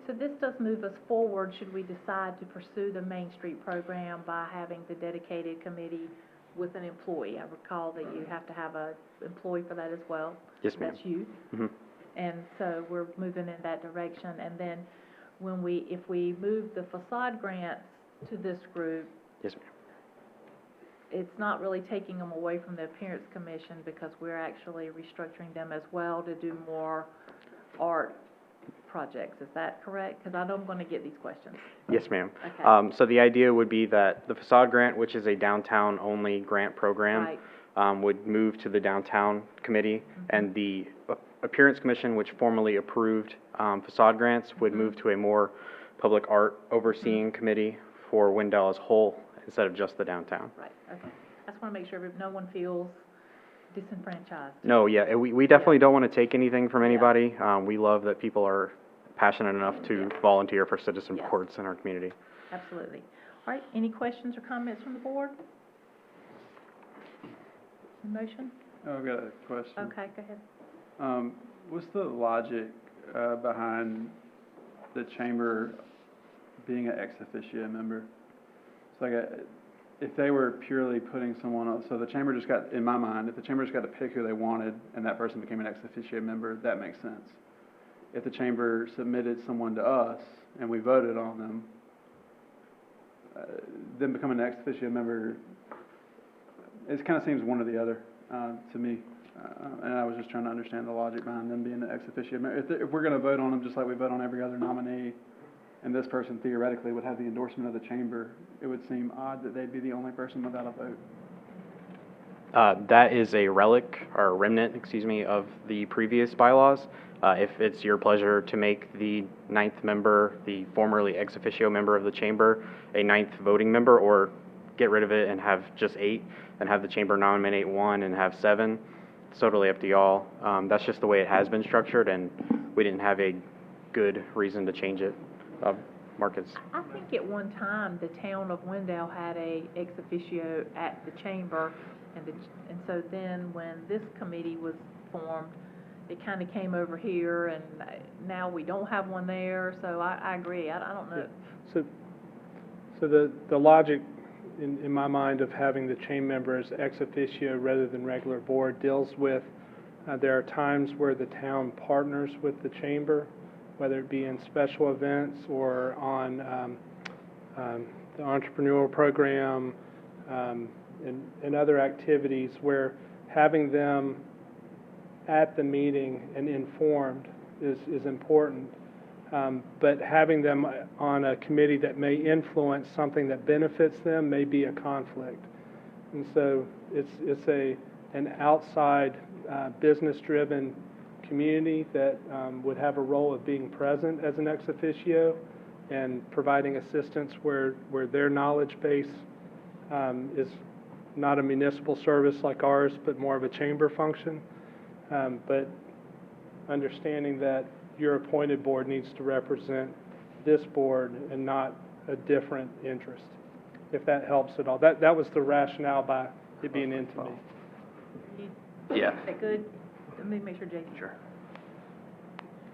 So this does move us forward, should we decide to pursue the Main Street program by having the dedicated committee with an employee. I recall that you have to have an employee for that as well. Yes, ma'am. That's you. Mhm. And so we're moving in that direction. And then if we move the facade grants to this group, Yes, ma'am. it's not really taking them away from the Appearance Commission because we're actually restructuring them as well to do more art projects. Is that correct? Because I know I'm going to get these questions. Yes, ma'am. Okay. So the idea would be that the facade grant, which is a downtown-only grant program, Right. would move to the downtown committee, and the Appearance Commission, which formally approved facade grants, would move to a more public art overseeing committee for Wendell as whole instead of just the downtown. Right, okay. I just want to make sure no one feels disenfranchised. No, yeah, we definitely don't want to take anything from anybody. We love that people are passionate enough to volunteer for citizen Yes. boards in our community. Absolutely. All right, any questions or comments from the board? Motion? Oh, I've got a question. Okay, go ahead. What's the logic behind the chamber being an ex officio member? It's like if they were purely putting someone else, so the chamber just got, in my mind, if the chamber just got to pick who they wanted and that person became an ex officio member, that makes sense. If the chamber submitted someone to us and we voted on them, them becoming an ex officio member, it kind of seems one or the other to me. And I was just trying to understand the logic behind them being an ex officio member. If we're going to vote on them just like we vote on every other nominee, and this person theoretically would have the endorsement of the chamber, it would seem odd that they'd be the only person without a vote. That is a relic, or remnant, of the previous bylaws. If it's your pleasure to make the 9th member, the formerly ex officio member of the chamber, a 9th voting member, or get rid of it and have just 8, and have the chamber nominate 1 and have 7, it's totally up to y'all. That's just the way it has been structured, and we didn't have a good reason to change it. Marcus? I think at one time, the town of Wendell had a ex officio at the chamber, and so then when this committee was formed, it kind of came over here, and now we don't have one there, so I agree. I don't know. Yeah. So the logic in my mind of having the chamber members ex officio rather than regular board deals with there are times where the town partners with the chamber, whether it be in special events or on the entrepreneurial program and other activities where having them at the meeting and informed is important. But having them on a committee that may influence something that benefits them may be a conflict. And so it's an outside business-driven community that would have a role of being present as an ex officio and providing assistance where their knowledge base is not a municipal service like ours, but more of a chamber function. But understanding that your appointed board needs to represent this board and not a different interest, if that helps at all. That was the rationale by it being into me. Yeah. Is that good? Let me make sure, Jason. Sure.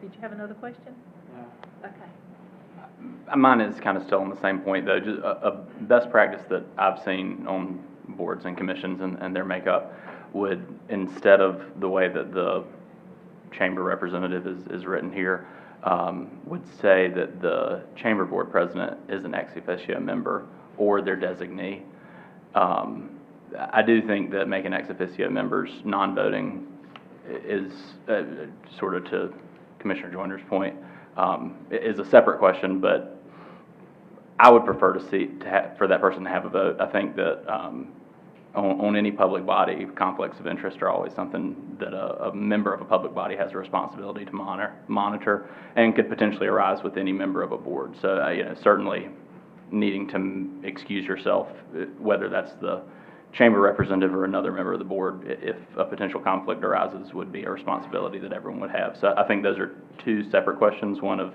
Did you have another question? Yeah. Okay. Mine is kind of still on the same point, though. Just a best practice that I've seen on boards and commissions and their makeup would, instead of the way that the chamber representative is written here, would say that the chamber board president is an ex officio member or their designee. I do think that making ex officio members non-voting is, sort of to Commissioner Joyner's point, is a separate question, but I would prefer for that person to have a vote. I think that on any public body, conflicts of interest are always something that a member of a public body has a responsibility to monitor and could potentially arise with any member of a board. So, certainly needing to excuse yourself, whether that's the chamber representative or another member of the board, if a potential conflict arises, would be a responsibility that everyone would have. So I think those are two separate questions, one of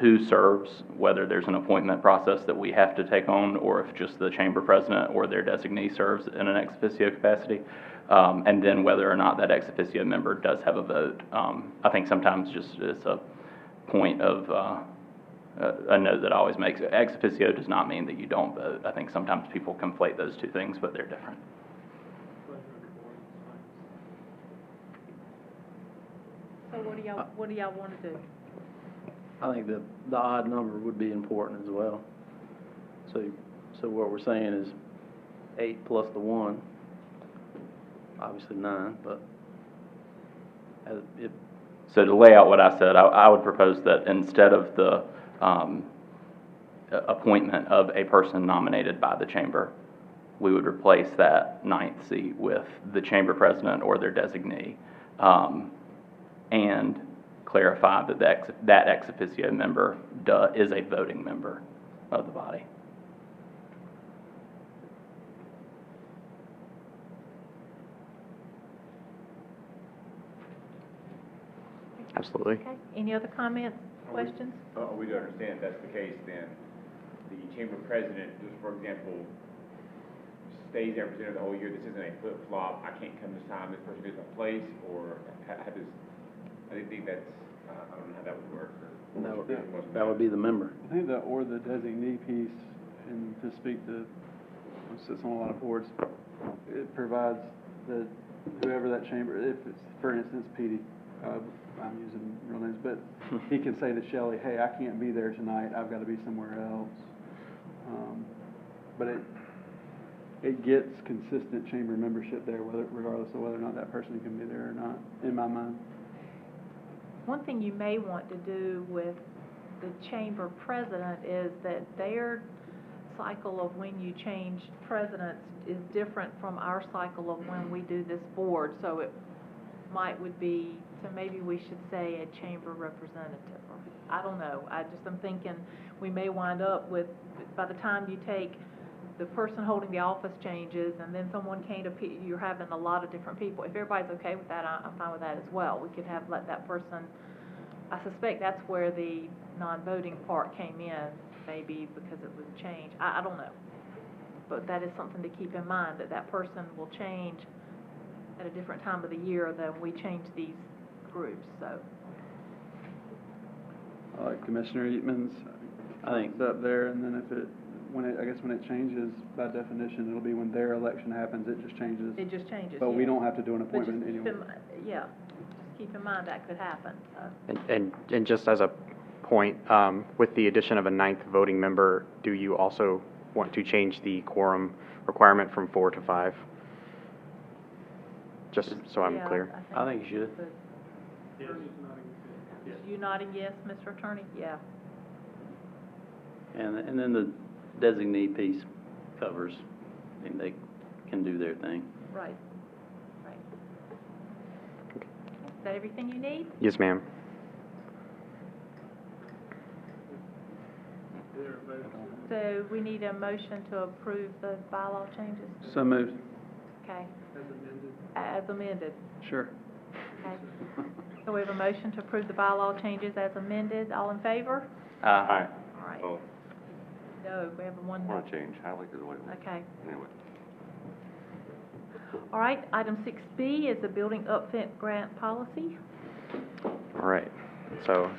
who serves, whether there's an appointment process that we have to take on, or if just the chamber president or their designee serves in an ex officio capacity, and then whether or not that ex officio member does have a vote. I think sometimes just as a point of a note that I always make, ex officio does not mean that you don't vote. I think sometimes people conflate those two things, but they're different. So what do y'all want to do? I think the odd number would be important as well. So what we're saying is 8 plus the 1, obviously 9, but if So to lay out what I said, I would propose that instead of the appointment of a person nominated by the chamber, we would replace that 9th seat with the chamber president or their designee, and clarify that that ex officio member is a voting member of the body. Absolutely. Okay, any other comments, questions? We don't understand if that's the case, then the chamber president, just for example, stays there president the whole year. This isn't a flip-flop. I can't come this time. This person gets my place, or how does? I didn't think that's. I don't know how that would work. that would be the member. I think or the designee piece, and to speak to, sits on a lot of boards, it provides that whoever that chamber, if it's, for instance, Petey, I'm using real names, but he can say to Shelley, hey, I can't be there tonight, I've got to be somewhere else. But it gets consistent chamber membership there, regardless of whether or not that person can be there or not, in my mind. One thing you may want to do with the chamber president is that their cycle of when you change presidents is different from our cycle of when we do this board. So it would be, so maybe we should say a chamber representative, or I don't know. I'm thinking we may wind up with, by the time you take the person holding the office changes and then someone can't appear, you're having a lot of different people. If everybody's okay with that, I'm fine with that as well. We could let that person, I suspect that's where the non-voting part came in, maybe because it was changed. I don't know. But that is something to keep in mind, that person will change at a different time of the year than we change these groups, so. Commissioner Eatman's, I think it's up there, and then when it changes, by definition, it'll be when their election happens, it just changes. It just changes, But we yeah. don't have to do an But appointment just anyway. just keep in mind that could happen, so. And just as a point, with the addition of a 9th voting member, do you also want to change the quorum requirement from 4 to 5? Just so I'm Yeah, clear. I think you should. You nodding yes, Mr. Attorney? Yeah. And then the designee piece covers, and they can do their thing. Right. Is that everything you need? Yes, ma'am. So we need a motion to approve the bylaw changes? So moved. Okay. As amended. Sure. Okay. So we have a motion to approve the bylaw changes as amended. All in favor? Aye. All right. Oh, No, we have one I no. want to change. I like it the way it was. Okay. Anyway. All right, item 6B is the building upfit grant policy. All right. So,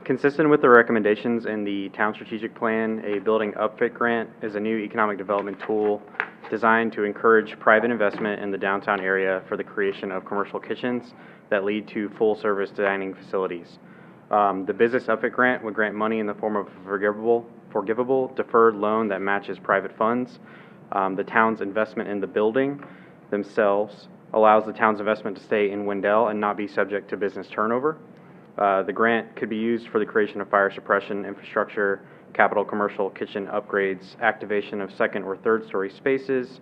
consistent with the recommendations in the town strategic plan, a building upfit grant is a new economic development tool designed to encourage private investment in the downtown area for the creation of commercial kitchens that lead to full-service dining facilities. The business upfit grant would grant money in the form of a forgivable deferred loan that matches private funds. The town's investment in the building themselves allows the town's investment to stay in Wendell and not be subject to business turnover. The grant could be used for the creation of fire suppression infrastructure, capital commercial kitchen upgrades, activation of second or third story spaces,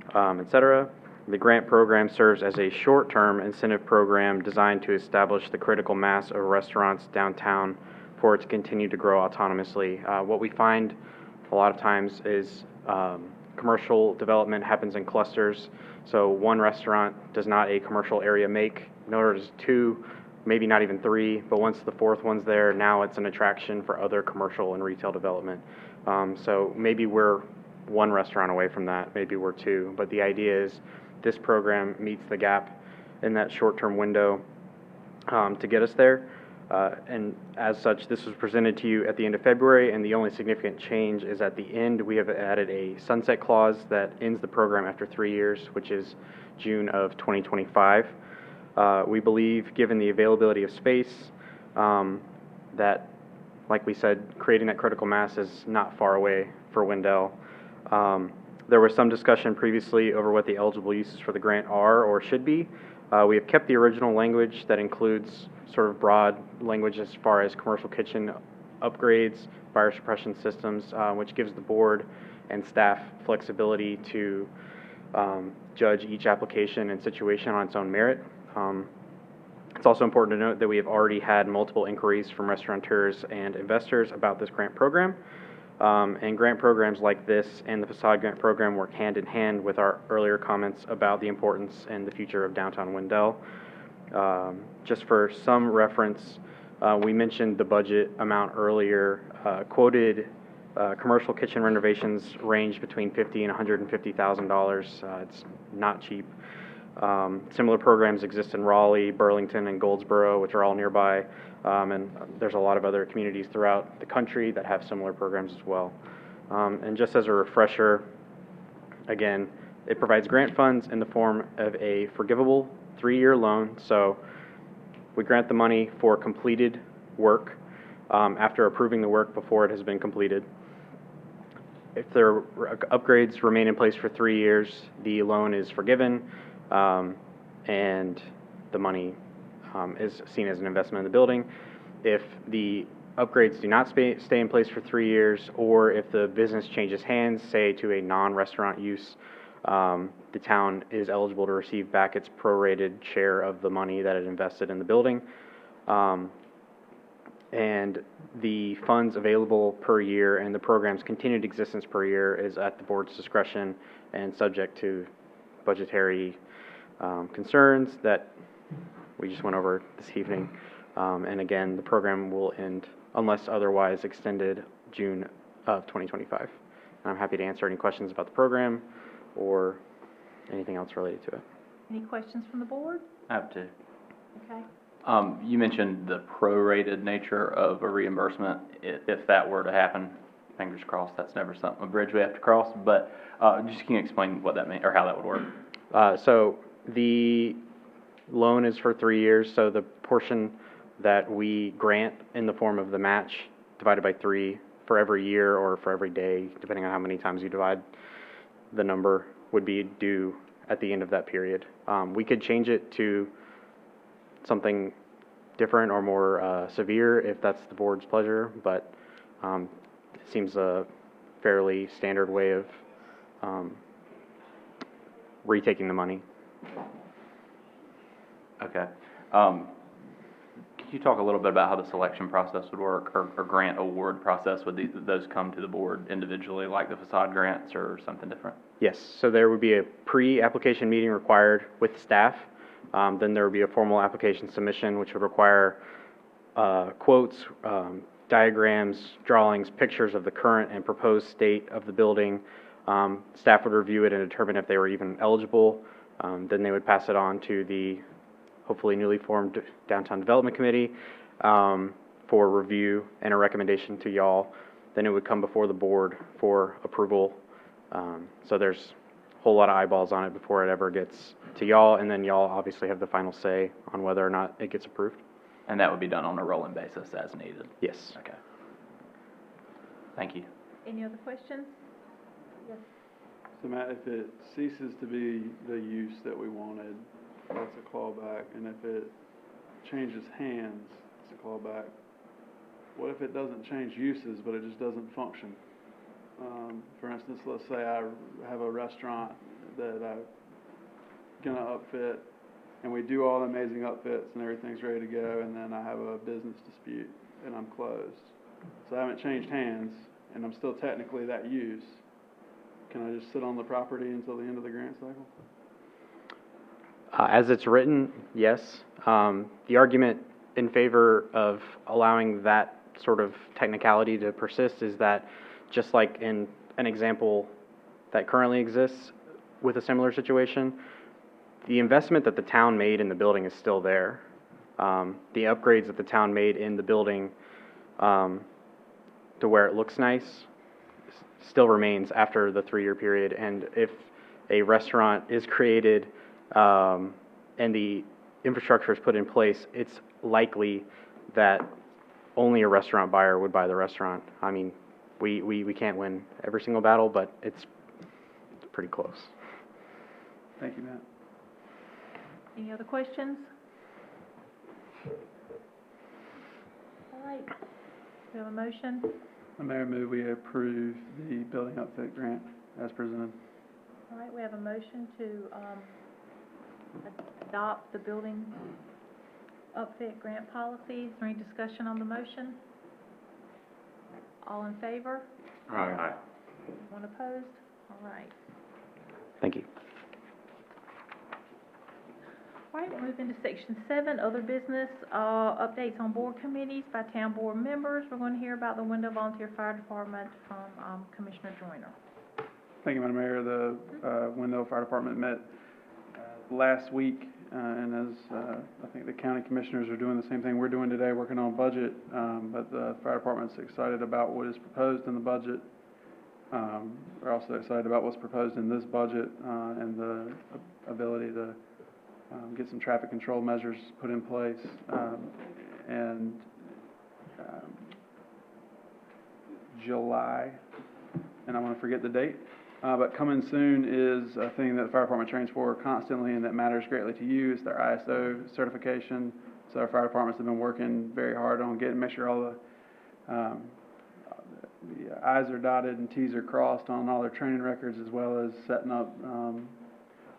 etc. The grant program serves as a short-term incentive program designed to establish the critical mass of restaurants downtown for it to continue to grow autonomously. What we find a lot of times is commercial development happens in clusters. So one restaurant does not a commercial area make, nor does two maybe not even 3, but once the 4th one's there, now it's an attraction for other commercial and retail development. So maybe we're 1 restaurant away from that, maybe we're 2, but the idea is this program meets the gap in that short-term window to get us there. And as such, this was presented to you at the end of February, and the only significant change is at the end, we have added a sunset clause that ends the program after 3 years, which is June of 2025. We believe, given the availability of space, that, like we said, creating that critical mass is not far away for Wendell. There was some discussion previously over what the eligible uses for the grant are or should be. We have kept the original language that includes sort of broad language as far as commercial kitchen upgrades, fire suppression systems, which gives the board and staff flexibility to judge each application and situation on its own merit. It's also important to note that we have already had multiple inquiries from restaurateurs and investors about this grant program. And grant programs like this and the facade grant program work hand in hand with our earlier comments about the importance and the future of downtown Wendell. Just for some reference, we mentioned the budget amount earlier. Quoted commercial kitchen renovations range between $50,000 and $150,000. It's not cheap. Similar programs exist in Raleigh, Burlington, and Goldsboro, which are all nearby, and there's a lot of other communities throughout the country that have similar programs as well. And just as a refresher, again, it provides grant funds in the form of a forgivable 3-year loan. So we grant the money for completed work after approving the work before it has been completed. If their upgrades remain in place for 3 years, the loan is forgiven, and the money is seen as an investment in the building. If the upgrades do not stay in place for 3 years, or if the business changes hands, say to a non-restaurant use, the town is eligible to receive back its prorated share of the money that it invested in the building. And the funds available per year and the program's continued existence per year is at the board's discretion and subject to budgetary concerns that we just went over this evening. And again, the program will end, unless otherwise extended, June of 2025. And I'm happy to answer any questions about the program or anything else related to it. Any questions from the board? I have 2. Okay. You mentioned the prorated nature of a reimbursement. If that were to happen, fingers crossed, that's never a bridge we have to cross, but just can you explain what that means, or how that would work? So the loan is for 3 years, so the portion that we grant in the form of the match divided by 3 for every year or for every day, depending on how many times you divide the number, would be due at the end of that period. We could change it to something different or more severe if that's the board's pleasure, but it seems a fairly standard way of retaking the money. Okay. Could you talk a little bit about how the selection process would work, or grant award process? Would those come to the board individually, like the facade grants, or something different? Yes, so there would be a pre-application meeting required with staff. Then there would be a formal application submission, which would require quotes, diagrams, drawings, pictures of the current and proposed state of the building. Staff would review it and determine if they were even eligible. Then they would pass it on to the hopefully newly formed Downtown Development Committee for review and a recommendation to y'all. Then it would come before the board for approval. So there's a whole lot of eyeballs on it before it ever gets to y'all, and then y'all obviously have the final say on whether or not it gets approved. And that would be done on a rolling basis as needed? Yes. Okay. Thank you. Any other questions? Yes. So Matt, if it ceases to be the use that we wanted, that's a clawback, and if it changes hands, it's a clawback. What if it doesn't change uses, but it just doesn't function? For instance, let's say I have a restaurant that I'm gonna upfit, and we do all the amazing upfits and everything's ready to go, and then I have a business dispute and I'm closed. So I haven't changed hands, and I'm still technically that use. Can I just sit on the property until the end of the grant cycle? As it's written, yes. The argument in favor of allowing that sort of technicality to persist is that, just like in an example that currently exists with a similar situation, the investment that the town made in the building is still there. The upgrades that the town made in the building to where it looks nice still remains after the 3-year period. And if a restaurant is created and the infrastructure is put in place, it's likely that only a restaurant buyer would buy the restaurant. I mean, we can't win every single battle, but it's pretty close. Thank you, Matt. Any other questions? All right, we have a motion. Mayor, move we approve the building upfit grant as presented. All right, we have a motion to adopt the building upfit grant policy. Is there any discussion on the motion? All in favor? Aye. One opposed? All right. Thank you. All right, we'll move into section 7, other business, updates on board committees by town board members. We're going to hear about the Wendell Volunteer Fire Department from Commissioner Joyner. Thank you, Madam Mayor. The Wendell Fire Department met last week, and as I think the county commissioners are doing the same thing we're doing today, working on budget, but the fire department's excited about what is proposed in the budget. We're also excited about what's proposed in this budget and the ability to get some traffic control measures put in place, July, and I want to forget the date, but coming soon is a thing that the fire department trains for constantly and that matters greatly to you. It's their ISO certification. So our fire departments have been working very hard on make sure all the I's are dotted and T's are crossed on all their training records, as well as setting up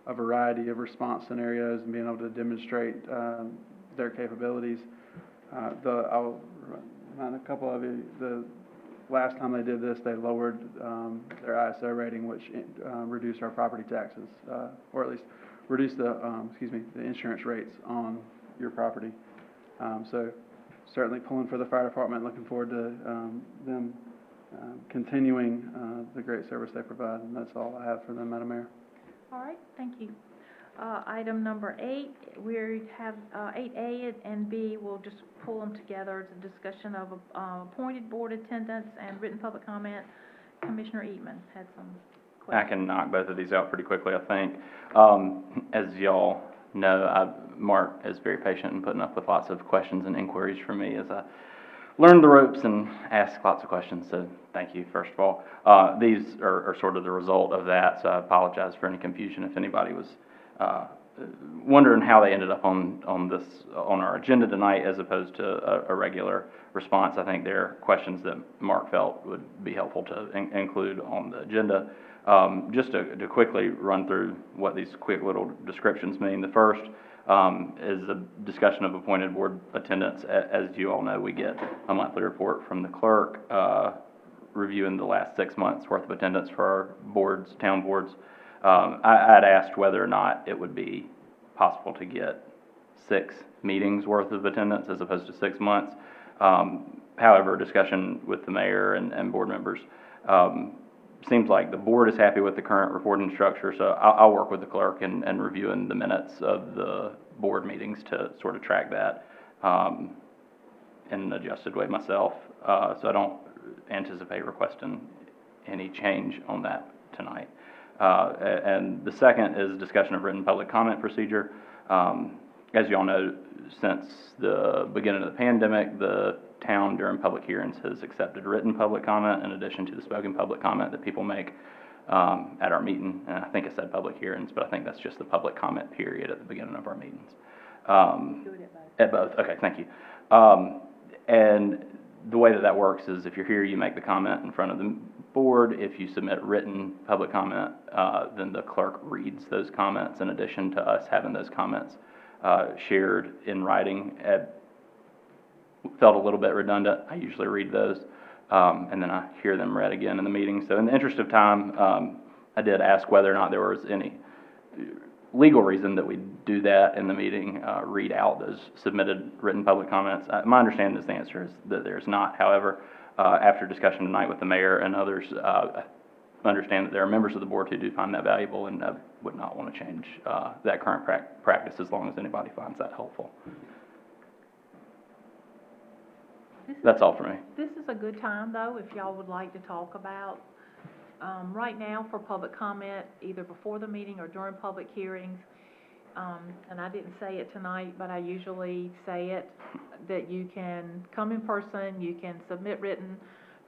a variety of response scenarios and being able to demonstrate their capabilities. I'll remind a couple of you, the last time they did this, they lowered their ISO rating, which reduced our property taxes, or at least reduced the insurance rates on your property. So certainly pulling for the fire department, looking forward to them continuing the great service they provide, and that's all I have for them, Madam Mayor. All right, thank you. Item number 8, we have 8A and B. We'll just pull them together. It's a discussion of appointed board attendants and written public comment. Commissioner Eatman had some I questions. can knock both of these out pretty quickly, I think. As y'all know, Mark is very patient in putting up with lots of questions and inquiries from me as I learn the ropes and ask lots of questions, so thank you, first of all. These are sort of the result of that, so I apologize for any confusion if anybody was wondering how they ended up on our agenda tonight as opposed to a regular response. I think they're questions that Mark felt would be helpful to include on the agenda. Just to quickly run through what these quick little descriptions mean. The first is a discussion of appointed board attendance. As you all know, we get a monthly report from the clerk reviewing the last 6 months worth of attendance for our boards, town boards. I'd asked whether or not it would be possible to get 6 meetings worth of attendance as opposed to 6 months. However, discussion with the mayor and board members seems like the board is happy with the current reporting structure, so I'll work with the clerk and reviewing the minutes of the board meetings to sort of track that in an adjusted way myself. So I don't anticipate requesting any change on that tonight. And the second is discussion of written public comment procedure. As you all know, since the beginning of the pandemic, the town during public hearings has accepted written public comment in addition to the spoken public comment that people make at our meeting. And I think I said public hearings, but I think that's just the public comment period at the beginning of our meetings. At both. Okay, thank you. And the way that works is if you're here, you make the comment in front of the board. If you submit written public comment, then the clerk reads those comments in addition to us having those comments shared in writing. Felt a little bit redundant. I usually read those, and then I hear them read again in the meeting. So in the interest of time, I did ask whether or not there was any legal reason that we do that in the meeting, read out those submitted written public comments. My understanding is the answer is that there's not. However, after discussion tonight with the mayor and others, understand that there are members of the board who do find that valuable and would not want to change that current practice as long as anybody finds that helpful. That's all for me. This is a good time, though, if y'all would like to talk about, right now for public comment, either before the meeting or during public hearings. And I didn't say it tonight, but I usually say it, that you can come in person, you can submit written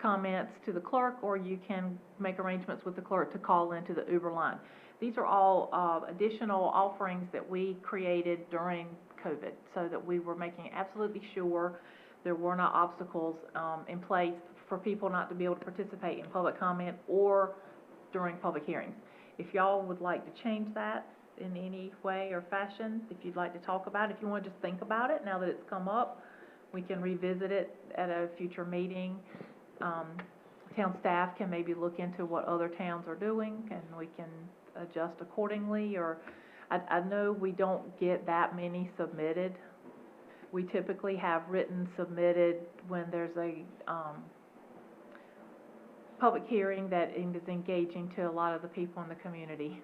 comments to the clerk, or you can make arrangements with the clerk to call into the Uber line. These are all additional offerings that we created during COVID, so that we were making absolutely sure there were not obstacles in place for people not to be able to participate in public comment or during public hearings. If y'all would like to change that in any way or fashion, if you'd like to talk about it, if you want to just think about it now that it's come up, we can revisit it at a future meeting. Town staff can maybe look into what other towns are doing, and we can adjust accordingly. Or I know we don't get that many submitted. We typically have written submitted when there's a public hearing that is engaging to a lot of the people in the community,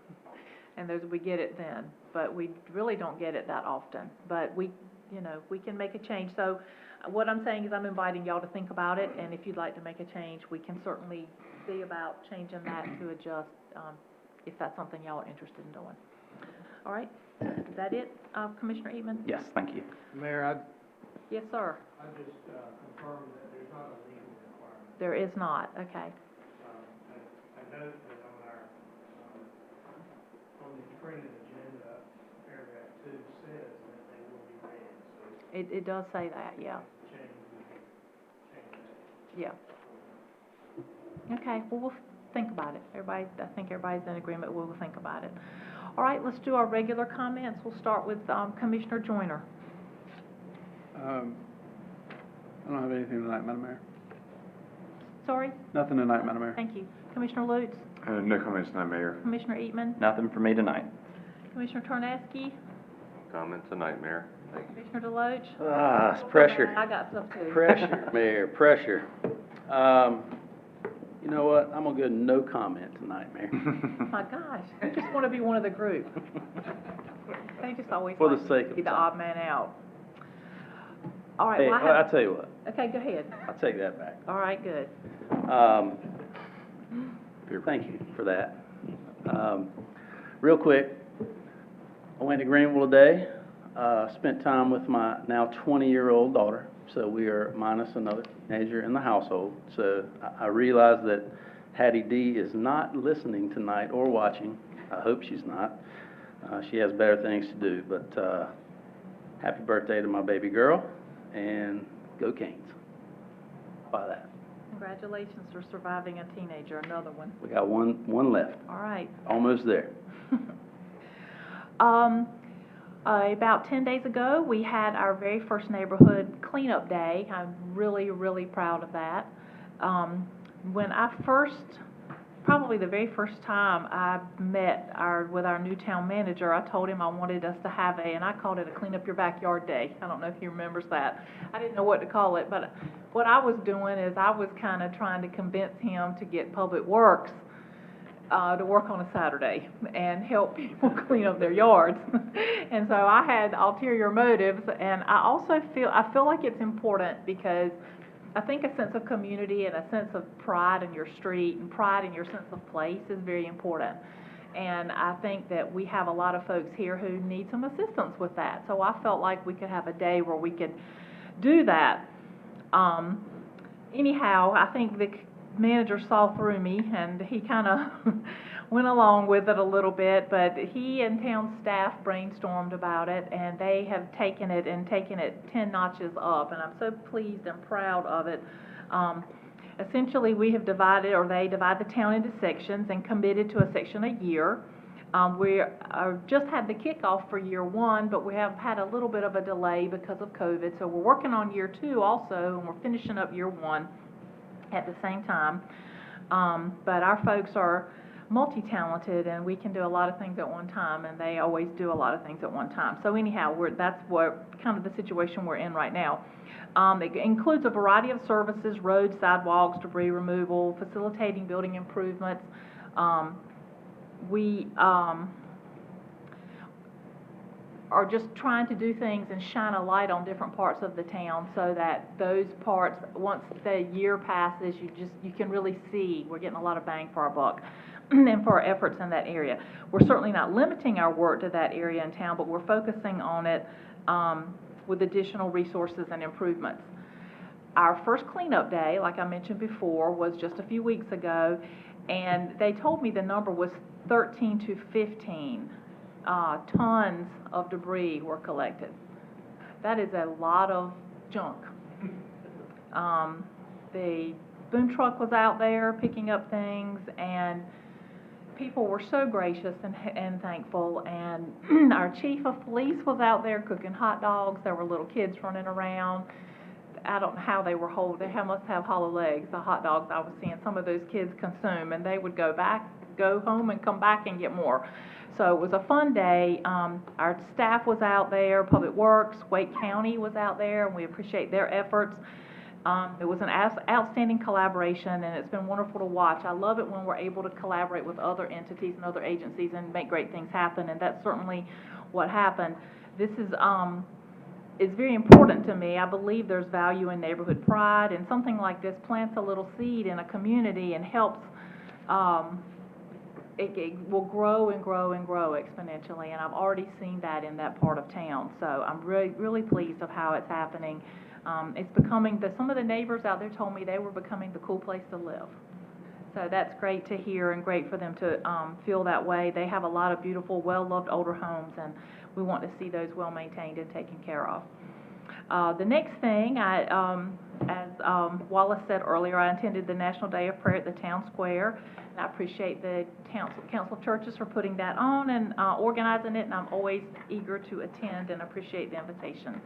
and we get it then. But we really don't get it that often. But we can make a change. So what I'm saying is I'm inviting y'all to think about it, and if you'd like to make a change, we can certainly see about changing that to adjust if that's something y'all are interested in doing. All right, is that it, Commissioner Eatman? Yes, thank you. Mayor, Yes, sir. I just confirmed that there's not a legal requirement. There is not, okay. I note that on our, on the printed agenda, paragraph 2 says that they will be read, so It does say that, yeah. change that. Yeah. Okay, well, we'll think about it. I think everybody's in agreement, we'll think about it. All right, let's do our regular comments. We'll start with Commissioner Joyner. I don't have anything tonight, Madam Mayor. Sorry? Nothing tonight, Madam Mayor. Thank you. Commissioner Lutz? No comments tonight, Mayor. Commissioner Eatman? Nothing for me tonight. Commissioner Tarnaski? Comment tonight, Mayor. Commissioner Deloach? It's pressure. I got stuff too. Pressure, Mayor, pressure. You know what? I'm gonna go no comment tonight, Mayor. My gosh, you just want to be one of the group. They just always For the like sake to of be the time. odd man out. All right, Hey, well, I'll tell you what, okay, go ahead. I'll take that back. All right, good. Thank you for that. Real quick, I went to Greenville today, spent time with my now 20-year-old daughter, so we are minus another teenager in the household. So I realize that Hattie D is not listening tonight or watching. I hope she's not. She has better things to do, but happy birthday to my baby girl, and go Canes. By that. Congratulations for surviving a teenager, another one. We got one left, All right. almost there. About 10 days ago, we had our very first neighborhood cleanup day. I'm really, really proud of that. When I probably the very first time I met with our new town manager, I told him I wanted us to have and I called it a clean up your backyard day. I don't know if he remembers that. I didn't know what to call it, but what I was doing is I was kind of trying to convince him to get Public Works to work on a Saturday and help people clean up their yards. And so I had ulterior motives, and I feel like it's important because I think a sense of community and a sense of pride in your street and pride in your sense of place is very important. And I think that we have a lot of folks here who need some assistance with that. So I felt like we could have a day where we could do that. Anyhow, I think the manager saw through me and he kind of went along with it a little bit, but he and town staff brainstormed about it, and they have taken it 10 notches up, and I'm so pleased and proud of it. Essentially, they divide the town into sections and committed to a section a year. We just had the kickoff for year 1, but we have had a little bit of a delay because of COVID, so we're working on year 2 also, and we're finishing up year 1 at the same time. But our folks are multi-talented, and we can do a lot of things at one time, and they always do a lot of things at one time. So anyhow, that's what kind of the situation we're in right now. It includes a variety of services: roads, sidewalks, debris removal, facilitating building improvements. We are just trying to do things and shine a light on different parts of the town so that those parts, once the year passes, you can really see we're getting a lot of bang for our buck and for our efforts in that area. We're certainly not limiting our work to that area in town, but we're focusing on it with additional resources and improvements. Our first cleanup day, like I mentioned before, was just a few weeks ago, and they told me the number was 13 to 15 tons of debris were collected. That is a lot of junk. The boom truck was out there picking up things, and people were so gracious and thankful, and our chief of police was out there cooking hot dogs. There were little kids running around. I don't know how they were they must have hollow legs, the hot dogs I was seeing some of those kids consume, and they would go home and come back and get more. So it was a fun day. Our staff was out there, Public Works, Wake County was out there, and we appreciate their efforts. It was an outstanding collaboration, and it's been wonderful to watch. I love it when we're able to collaborate with other entities and other agencies and make great things happen, and that's certainly what happened. This is very important to me. I believe there's value in neighborhood pride, and something like this plants a little seed in a community and helps. It will grow and grow and grow exponentially, and I've already seen that in that part of town. So I'm really, really pleased of how it's happening. It's becoming, some of the neighbors out there told me they were becoming the cool place to live. So that's great to hear and great for them to feel that way. They have a lot of beautiful, well-loved older homes, and we want to see those well-maintained and taken care of. The next thing, as Wallace said earlier, I attended the National Day of Prayer at the Town Square. And I appreciate the Council of Churches for putting that on and organizing it, and I'm always eager to attend and appreciate the invitation.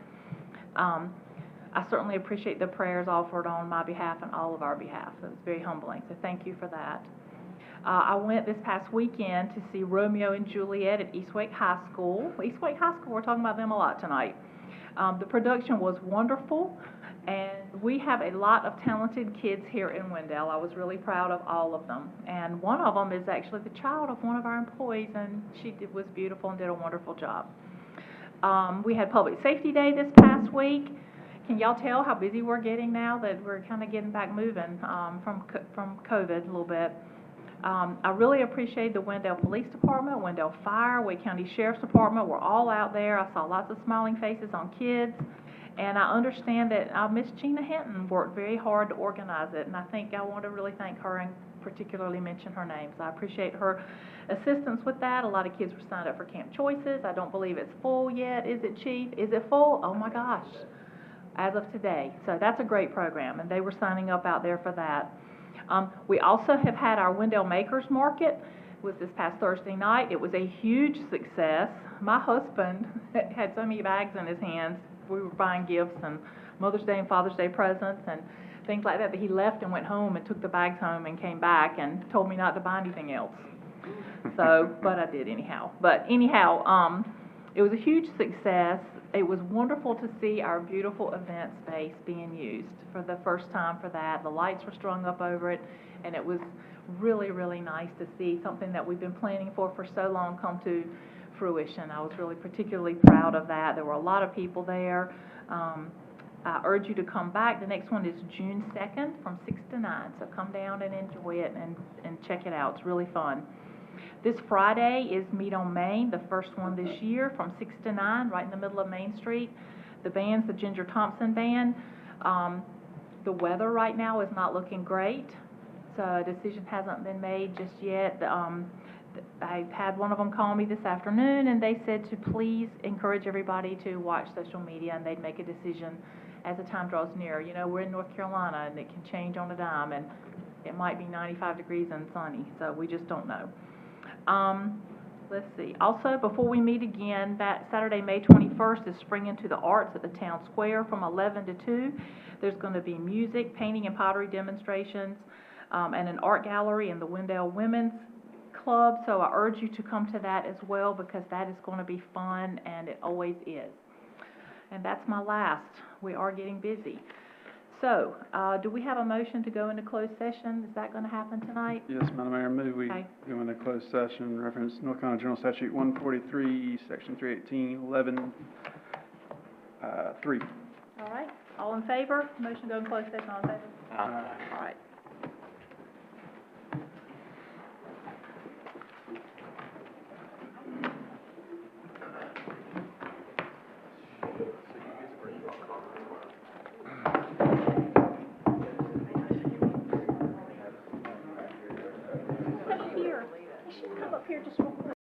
I certainly appreciate the prayers offered on my behalf and all of our behalf. It was very humbling, so thank you for that. I went this past weekend to see Romeo and Juliet at Eastwake High School. Eastwake High School, we're talking about them a lot tonight. The production was wonderful, and we have a lot of talented kids here in Wendell. I was really proud of all of them, and one of them is actually the child of one of our employees, and she was beautiful and did a wonderful job. We had Public Safety Day this past week. Can y'all tell how busy we're getting now that we're kind of getting back moving from COVID a little bit? I really appreciate the Wendell Police Department, Wendell Fire, Wake County Sheriff's Department. We're all out there. I saw lots of smiling faces on kids. And I understand that Miss Gina Hinton worked very hard to organize it, and I think I want to really thank her and particularly mention her name. So I appreciate her assistance with that. A lot of kids were signed up for Camp Choices. I don't believe it's full yet. Is it, Chief? Is it full? Oh my gosh. As of today. So that's a great program, and they were signing up out there for that. We also have had our Wendell Makers Market. It was this past Thursday night. It was a huge success. My husband had so many bags in his hands. We were buying gifts and Mother's Day and Father's Day presents and things like that, but he left and went home and took the bags home and came back and told me not to buy anything else. So, but I did anyhow. But anyhow, it was a huge success. It was wonderful to see our beautiful event space being used for the first time for that. The lights were strung up over it, and it was really, really nice to see something that we've been planning for so long come to fruition. I was really particularly proud of that. There were a lot of people there. I urge you to come back. The next one is June 2nd from 6 to 9, so come down and enjoy it and check it out. It's really fun. This Friday is Meet on Main, the first one this year, from 6 to 9, right in the middle of Main Street. The band's the Ginger Thompson Band. The weather right now is not looking great, so a decision hasn't been made just yet. I had one of them call me this afternoon, and they said to please encourage everybody to watch social media, and they'd make a decision as the time draws near. You know, we're in North Carolina, and it can change on a dime, and it might be 95 degrees and sunny, so we just don't know. Let's see. Also, before we meet again, that Saturday, May 21st, is Spring into the Arts at the Town Square from 11 to 2. There's going to be music, painting and pottery demonstrations, and an art gallery in the Wendell Women's club, so I urge you to come to that as well, because that is going to be fun, and it always is. And that's my last. We are getting busy. So, do we have a motion to go into closed session? Is that going to happen tonight? Yes, Madam Mayor, move we Okay. go into closed session, reference North Carolina General Statute 143, Section 318, 11, 3. All right, all in favor? Motion to go into closed session, all in favor? All right. Come up here, he should come up here just real quick.